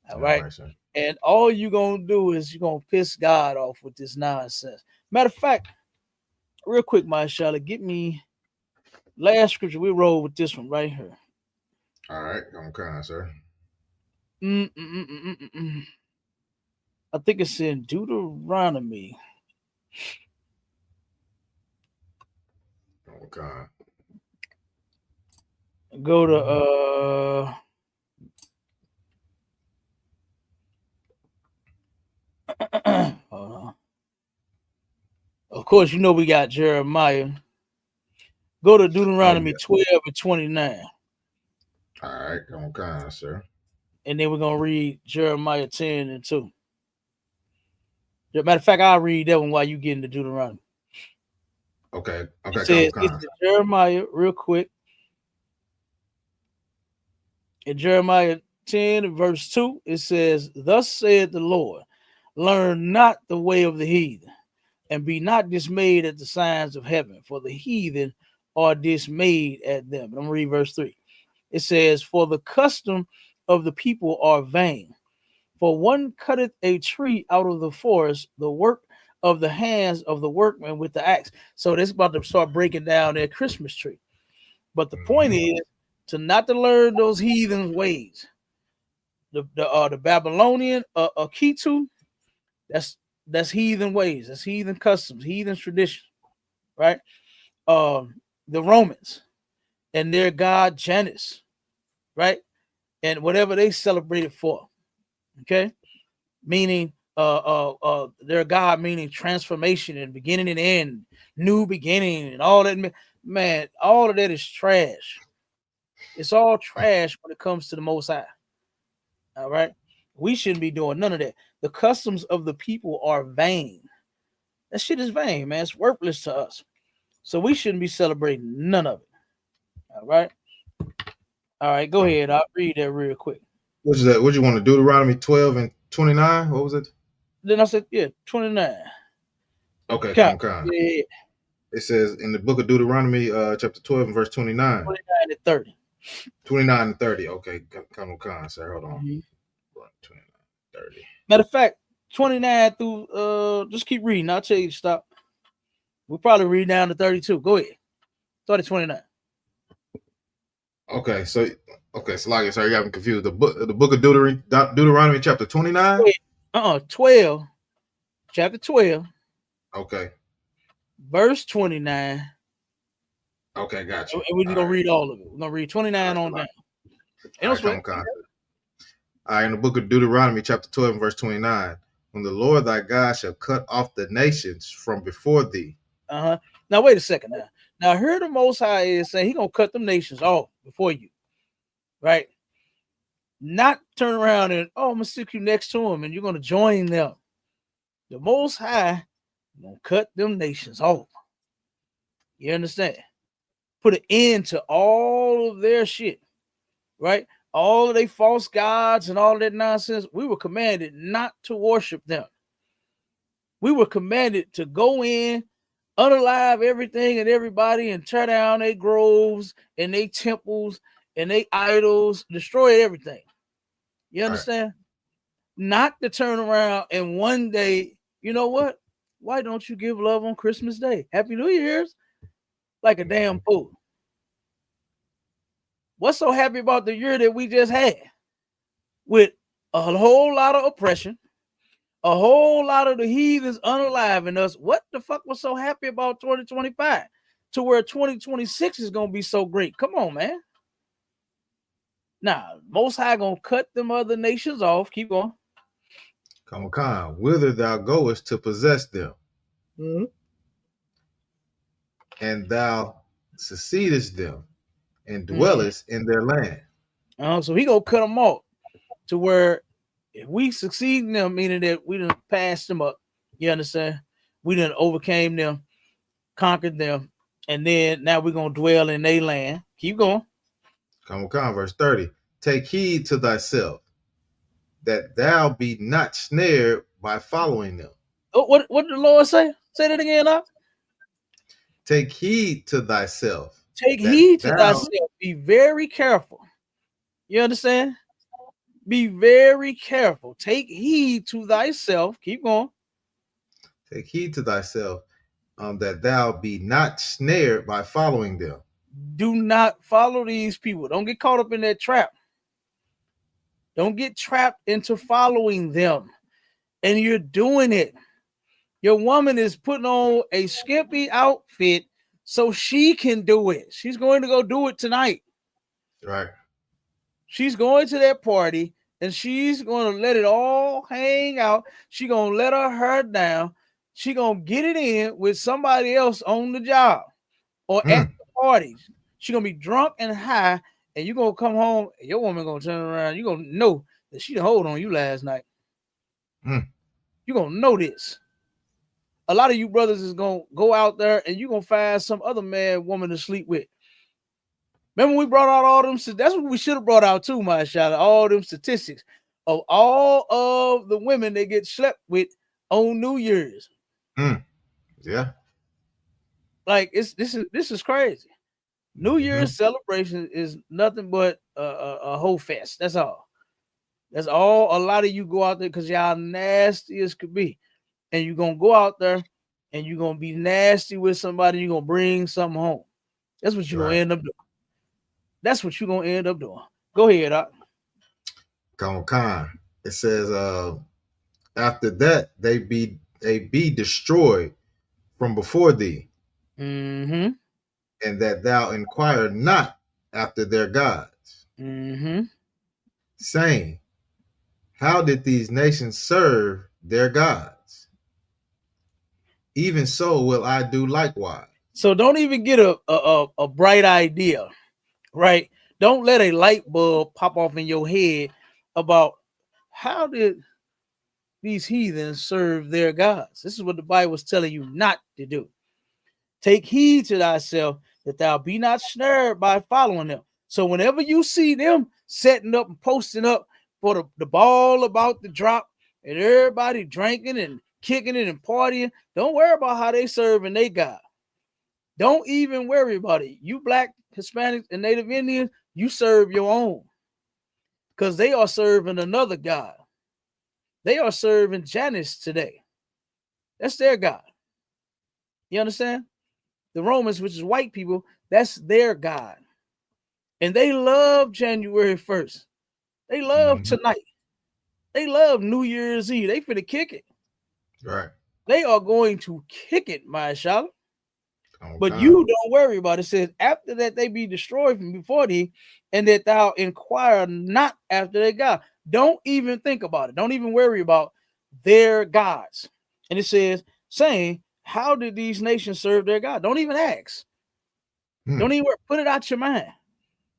All All right. right, sir. And all you're gonna do is you're gonna piss God off with this nonsense. Matter of fact, real quick, my Charlotte, get me Last scripture we roll with this one right here. All right, I'm kind, sir. I think it's in Deuteronomy. I'm kind. Go to hold on. Of course, you know we got Jeremiah. Go to Deuteronomy 12 and 29. All right, I'm kind, sir. And then we're gonna read Jeremiah 10 and 2. Matter of fact, I'll read that one while you get into Deuteronomy. Okay, It says, it's Jeremiah, real quick. In Jeremiah 10 and verse 2, it says, thus said the Lord, learn not the way of the heathen, and be not dismayed at the signs of heaven, for the heathen are dismayed at them. I'm going to read verse 3. It says, for the custom of the people are vain. For one cutteth a tree out of the forest, the work of the hands of the workman with the axe. So that's about to start breaking down their Christmas tree. But the point is not to learn those heathen ways. The Babylonian Akitu, that's heathen ways, that's heathen customs, heathen tradition, right? The Romans and their god Janus, right? And whatever they celebrated for, okay, meaning their god meaning transformation and beginning and end, new beginning, and all that. Man, all of that is trash. It's all trash when it comes to the Most High. All right, we shouldn't be doing none of that. The customs of the people are vain. That shit is vain, man. It's worthless to us. So we shouldn't be celebrating none of it. All right. All right, go ahead. I'll read that real quick. What's that? What you want to do? Deuteronomy 12 and 29? What was it? Then I said, yeah, 29. Okay, Count. come. Yeah. It says in the book of Deuteronomy, chapter 12 and verse 29. 29 and 30. 29 and 30. Okay, come on, sir. Hold on. 29, 30. Matter of fact, 29 through just keep reading. I'll tell you to stop. We'll probably read down to 32. Go ahead. Start at 29. Okay, so like I said, you got me confused. The book of Deuteronomy chapter 29. 12, chapter 12. Okay. Verse 29. Okay, got you. And we're gonna read all of it. We're gonna read 29 on down. All right, in the book of Deuteronomy, chapter 12, and verse 29, when the Lord thy God shall cut off the nations from before thee. Now wait a second. Now here the Most High is saying He gonna cut them nations off before you, right? Not turn around and I'm gonna stick you next to Him and you're gonna join them. The Most High gonna cut them nations off. You understand? Put an end to all of their shit, right? All of their false gods and all of that nonsense. We were commanded not to worship them. We were commanded to go in, unalive everything and everybody, and tear down their groves and their temples and their idols, destroy everything. You understand? Right. Not to turn around and one day, you know what? Why don't you give love on Christmas Day? Happy New Year's. Like a damn fool. What's so happy about the year that we just had? With a whole lot of oppression, a whole lot of the heathens unaliving us. What the fuck was so happy about 2025 to where 2026 is going to be so great? Come on, man. Now, Most High going to cut them other nations off. Keep going. Come on, whither thou goest to possess them. Mm-hmm. And thou succeedest them and dwellest in their land. So he going to cut them off to where if we succeed in them, meaning that we done passed them up, you understand? We done overcame them, conquered them, and then now we're going to dwell in their land. Keep going. Come on, verse 30. Take heed to thyself, that thou be not snared by following them. Oh, what did the Lord say? Say that again, now. Take heed to thyself. Take heed to thyself. Be very careful. You understand? Be very careful. Take heed to thyself. Keep going. Take heed to thyself, that thou be not snared by following them. Do not follow these people. Don't get caught up in that trap. Don't get trapped into following them. And you're doing it. Your woman is putting on a skimpy outfit so she can do it. She's going to go do it tonight. Right. She's going to that party and she's going to let it all hang out. She's going to let her hair down. She's going to get it in with somebody else on the job or at the parties. She's going to be drunk and high, and you're going to come home and your woman going to turn around. You're going to know that she done hold on you last night. You're going to know this. A lot of you brothers is going to go out there and you're going to find some other man, woman to sleep with. Remember we brought out all them, that's what we should have brought out too, my shout out, all them statistics of all of the women that get slept with on New Year's. Yeah. Like this is crazy. New Year's celebration is nothing but a whole fest. That's all. That's all. A lot of you go out there because y'all nasty as could be. And you're going to go out there and you're going to be nasty with somebody. You're going to bring something home. That's what you're going to end up doing. That's what you're going to end up doing. Go ahead, Doc. Con. It says, after that, they be destroyed from before thee. Mm-hmm. And that thou inquire not after their gods. Mm-hmm. Saying, how did these nations serve their gods? Even so will I do likewise. So don't even get a bright idea, right? Don't let a light bulb pop off in your head about how did these heathens serve their gods. This is what the Bible is telling you not to do. Take heed to thyself that thou be not snared by following them. So whenever you see them setting up and posting up for the ball about to drop and everybody drinking and kicking it and partying, don't worry about how they serving their God. Don't even worry about it. You black, Hispanics, and Native Indians, you serve your own because they are serving another God. They are serving Janus today. That's their God. You understand? The Romans, which is white people, that's their God. And they love January 1st. They love tonight. They love New Year's Eve. They finna kick it. Right. They are going to kick it, my Charlotte. But you don't worry about it. It says, after that they be destroyed from before thee, and that thou inquire not after their God. Don't even think about it. Don't even worry about their gods. And it says, saying, how did these nations serve their God? Don't even ask. Don't even put it out your mind.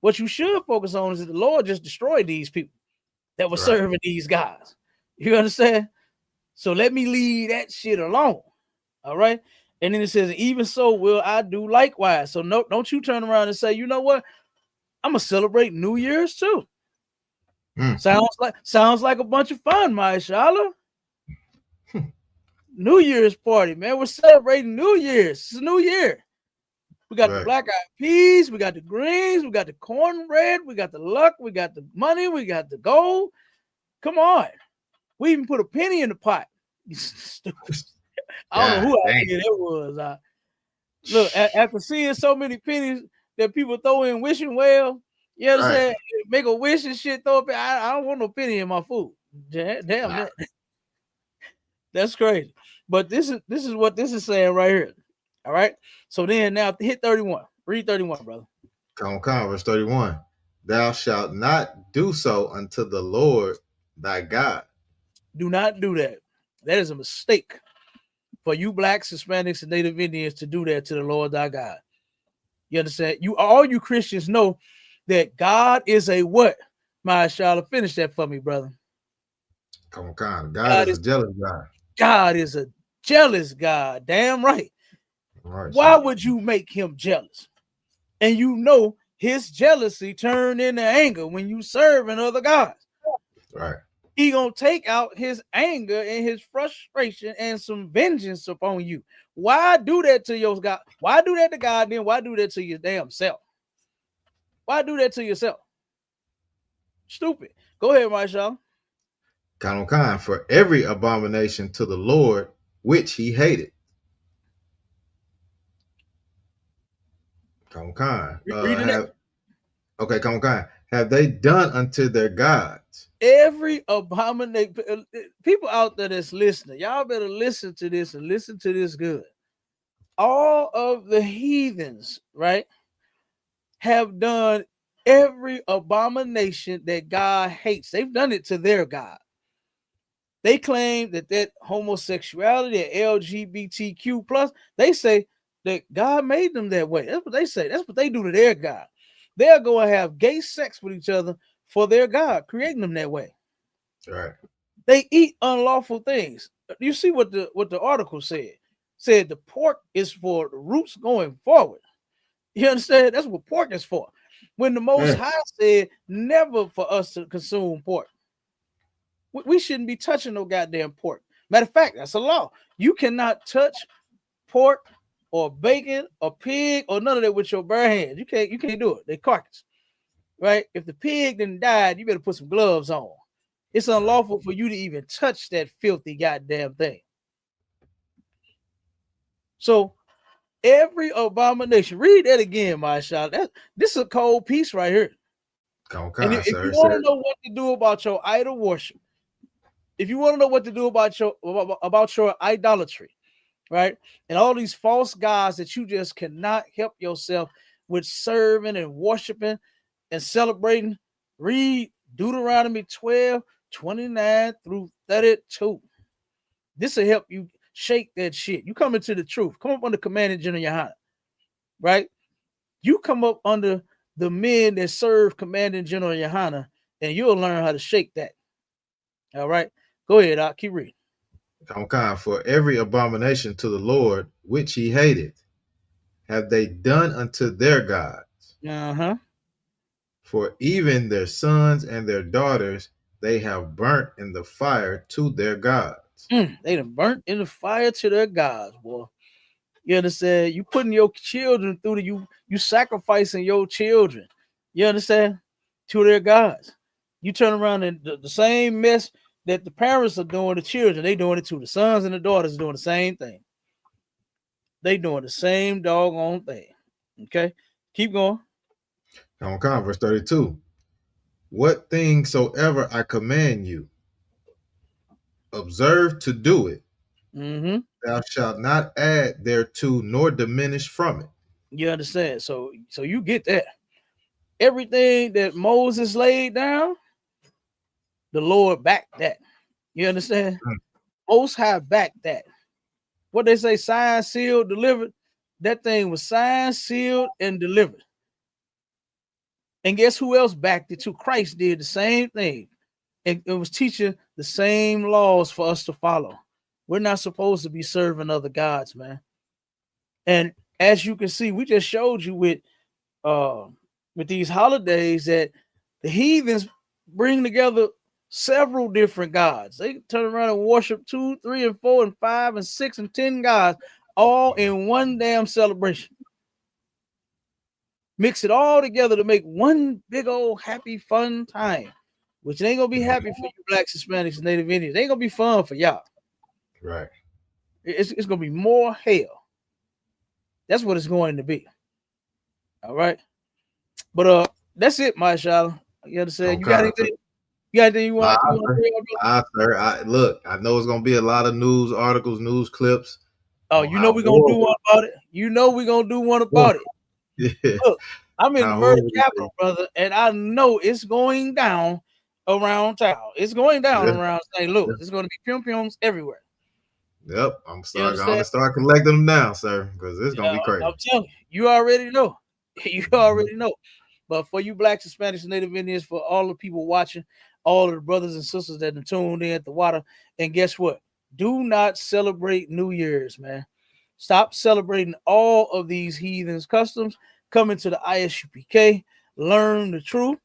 What you should focus on is that the Lord just destroyed these people that were serving these guys. You understand? So let me leave that shit alone. All right. And then it says, even so will I do likewise. So no, don't you turn around and say, you know what? I'm gonna celebrate New Year's too. Sounds like a bunch of fun, my Shala. New Year's party, man. We're celebrating New Year's. It's a new year. We got the black eyed peas, we got the greens, we got the cornbread, we got the luck, we got the money, we got the gold. Come on. We even put a penny in the pot. I don't know who idea that was. Look, after seeing so many pennies that people throw in wishing well, you understand? Make a wish and shit, throw up. I don't want no penny in my food. Damn that. That's crazy. But this is what this is saying right here. All right. So then now hit 31. Read 31, brother. Verse 31. Thou shalt not do so unto the Lord thy God. Do not do that. That is a mistake for you blacks, Hispanics, and Native Indians to do that to the Lord thy God. You understand? All you Christians know that God is a what? My Charlotte, finish that for me, brother. God is a jealous God. God is a jealous God. Damn right. Why would you make him jealous? And you know his jealousy turned into anger when you serving other gods. Right. He gonna take out his anger and his frustration and some vengeance upon you. Why do that to your God? Why do that to God? Then why do that to your damn self? Why do that to yourself? Stupid. Go ahead, Marshall. For every abomination to the Lord which he hated. Come on. Read it. Come on. Have they done unto their gods? Every abomination, people out there that's listening, y'all better listen to this and listen to this good. All of the heathens, right, have done every abomination that God hates. They've done it to their God. They claim that homosexuality, that LGBTQ plus, they say that God made them that way. That's what they say. That's what they do to their God. They'll go and have gay sex with each other for their God, creating them that way. Right. They eat unlawful things. You see what the article said? Said the pork is for the roots going forward. You understand? That's what pork is for. When the Most High said never for us to consume pork. We shouldn't be touching no goddamn pork. Matter of fact, that's a law. You cannot touch pork or bacon or pig or none of that with your bare hands. You can't do it. They carcass. Right? If the pig didn't die, you better put some gloves on. It's unlawful for you to even touch that filthy goddamn thing. So every abomination, read that again, my child. This is a cold piece right here. And if you want to know what to do about your idol worship, if you want to know what to do about your idolatry, right, and all these false gods that you just cannot help yourself with serving and worshiping and celebrating, read Deuteronomy 12:29 through 32. This will help you shake that shit. You come into the truth. Come up under Commanding General Yohana, right? You come up under the men that serve Commanding General Yohana, and you'll learn how to shake that. All right? Go ahead, I'll keep reading. For every abomination to the Lord, which he hated, have they done unto their gods. Uh-huh. For even their sons and their daughters they have burnt in the fire to their gods. They done burnt in the fire to their gods, boy. You understand? You putting your children through you sacrificing your children. You understand? To their gods. You turn around and the same mess that the parents are doing to children, they doing it to the sons and the daughters doing the same thing. They doing the same doggone thing. Okay, keep going. Verse 32. What thing soever I command you, observe to do it. Mm-hmm. Thou shalt not add thereto nor diminish from it. You understand? So you get that. Everything that Moses laid down, the Lord backed that. You understand? Most High backed that. What they say, signed, sealed, delivered. That thing was signed, sealed, and delivered. And guess who else backed it too? Christ did the same thing. And it was teaching the same laws for us to follow. We're not supposed to be serving other gods, man. And as you can see, we just showed you with these holidays that the heathens bring together several different gods. They turn around and worship 2, 3, and 4, and 5, and 6, and 10 gods all in one damn celebration. Mix it all together to make one big old happy fun time, which ain't gonna be happy for you blacks, Hispanics, and Native Indians. It ain't gonna be fun for y'all. Right. It's gonna be more hell. That's what it's going to be. All right. But that's it, my child. You understand? You got anything? You got anything you want to sir. Look, I know it's gonna be a lot of news articles, news clips. Oh, you know we're gonna do one about it. You know we're gonna do one about it. Yeah. Look, I'm in the murder capital, brother, and I know it's going down around town. It's going down around St. Louis. It's going to be pium-piums everywhere. Yep, I'm gonna start collecting them now, sir, because it's gonna be crazy. I'm telling you, you already know. You already know. But for you blacks, Hispanics, and Native Indians, for all the people watching, all of the brothers and sisters that are tuned in at the water, and guess what? Do not celebrate New Year's, man. Stop celebrating all of these heathens customs. Come into the ISUPK, learn the truth,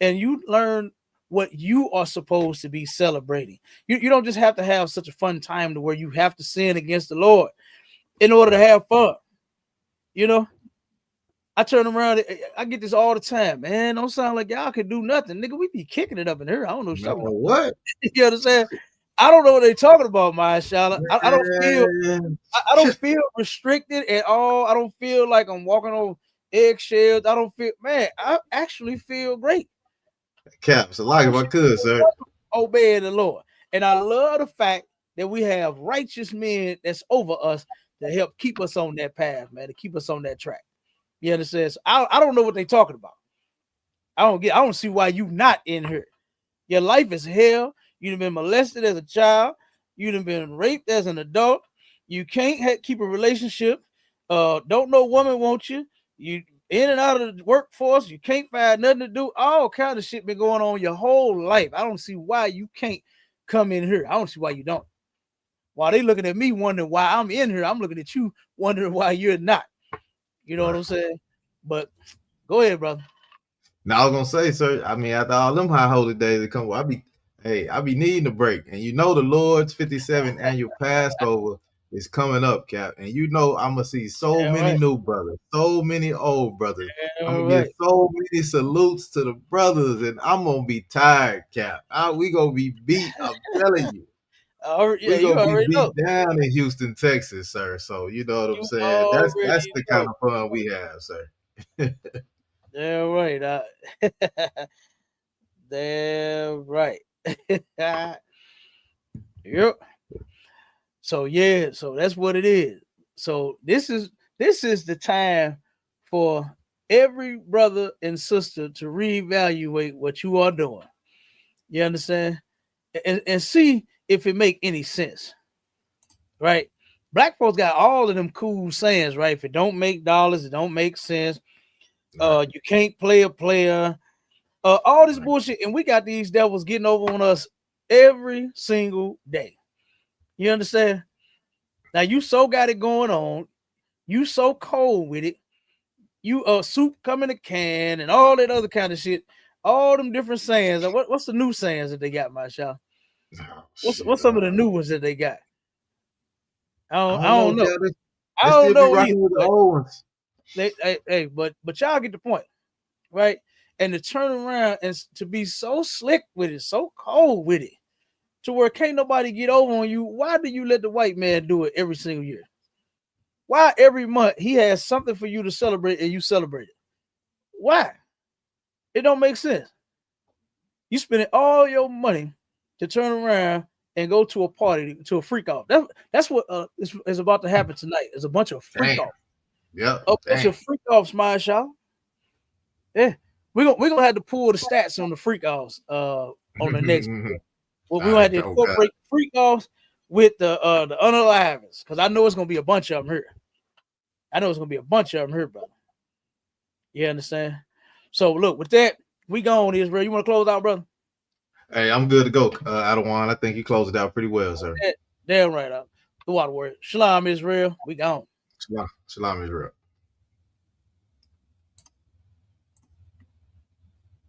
and you learn what you are supposed to be celebrating. You don't just have to have such a fun time to where you have to sin against the Lord in order to have fun. You know, I turn around, I get this all the time, man. Don't sound like y'all can do nothing, nigga. We be kicking it up in here. I don't know what you're talking about. What? You understand? I don't know what they're talking about, my Charlotte. I don't feel restricted at all. I don't feel like I'm walking over eggshells. I don't feel, man, I actually feel great. Cap, so like if I could, sir. Obeying the Lord. And I love the fact that we have righteous men that's over us to help keep us on that path, man, to keep us on that track. You understand? So I don't know what they're talking about. I don't see why you not in here. Your life is hell. You've been molested as a child. You've been raped as an adult. You can't keep a relationship. Don't know woman wants you. You in and out of the workforce. You can't find nothing to do. All kind of shit been going on your whole life. I don't see why you can't come in here. I don't see why you don't. While they looking at me wondering why I'm in here, I'm looking at you wondering why you're not. You know what I'm saying? But go ahead, brother. Now I was gonna say, sir. I mean, after all them high holy days that come, I be needing a break, and you know the Lord's 57th annual Passover is coming up, Cap, and you know I'm gonna see so many new brothers, so many old brothers. I'm gonna get so many salutes to the brothers, and I'm gonna be tired, Cap. We gonna be beat. I'm telling you. We gonna be beat down in Houston, Texas, sir. So you know what I'm saying. That's the kind of fun we have, sir. Damn right. Damn right. Yep. So yeah, so that's what it is. So this is the time for every brother and sister to reevaluate what you are doing. You understand? And see if it make any sense. Right? Black folks got all of them cool sayings, right? If it don't make dollars, it don't make sense. You can't play a player. All this bullshit, and we got these devils getting over on us every single day. You understand? Now you so got it going on. You so cold with it. You soup come in a can and all that other kind of shit. All them different sayings. What's the new sayings that they got, my child? What's some of the new ones that they got? I don't know. I don't know either. With the old ones. But y'all get the point, right? And to turn around and to be so slick with it, so cold with it, to where can't nobody get over on you. Why do you let the white man do it every single year? Why every month he has something for you to celebrate and you celebrate it? Why? It don't make sense. You spending all your money to turn around and go to a party, to a freak off. That's what is about to happen tonight. There's a bunch of freak offs. Yeah. A bunch of freak offs, my y'all. Yeah. We're gonna have to pull the stats on the freak offs on the next. Well, we're gonna have to incorporate freak offs with the unalivings, because I know it's gonna be a bunch of them here. Brother. You understand? So look, with that, we gone, Israel. You want to close out, brother? Hey, I'm good to go. I think you closed it out pretty well, sir. Damn right. The water word. Shalom, Israel. We gone. Shalom, Israel.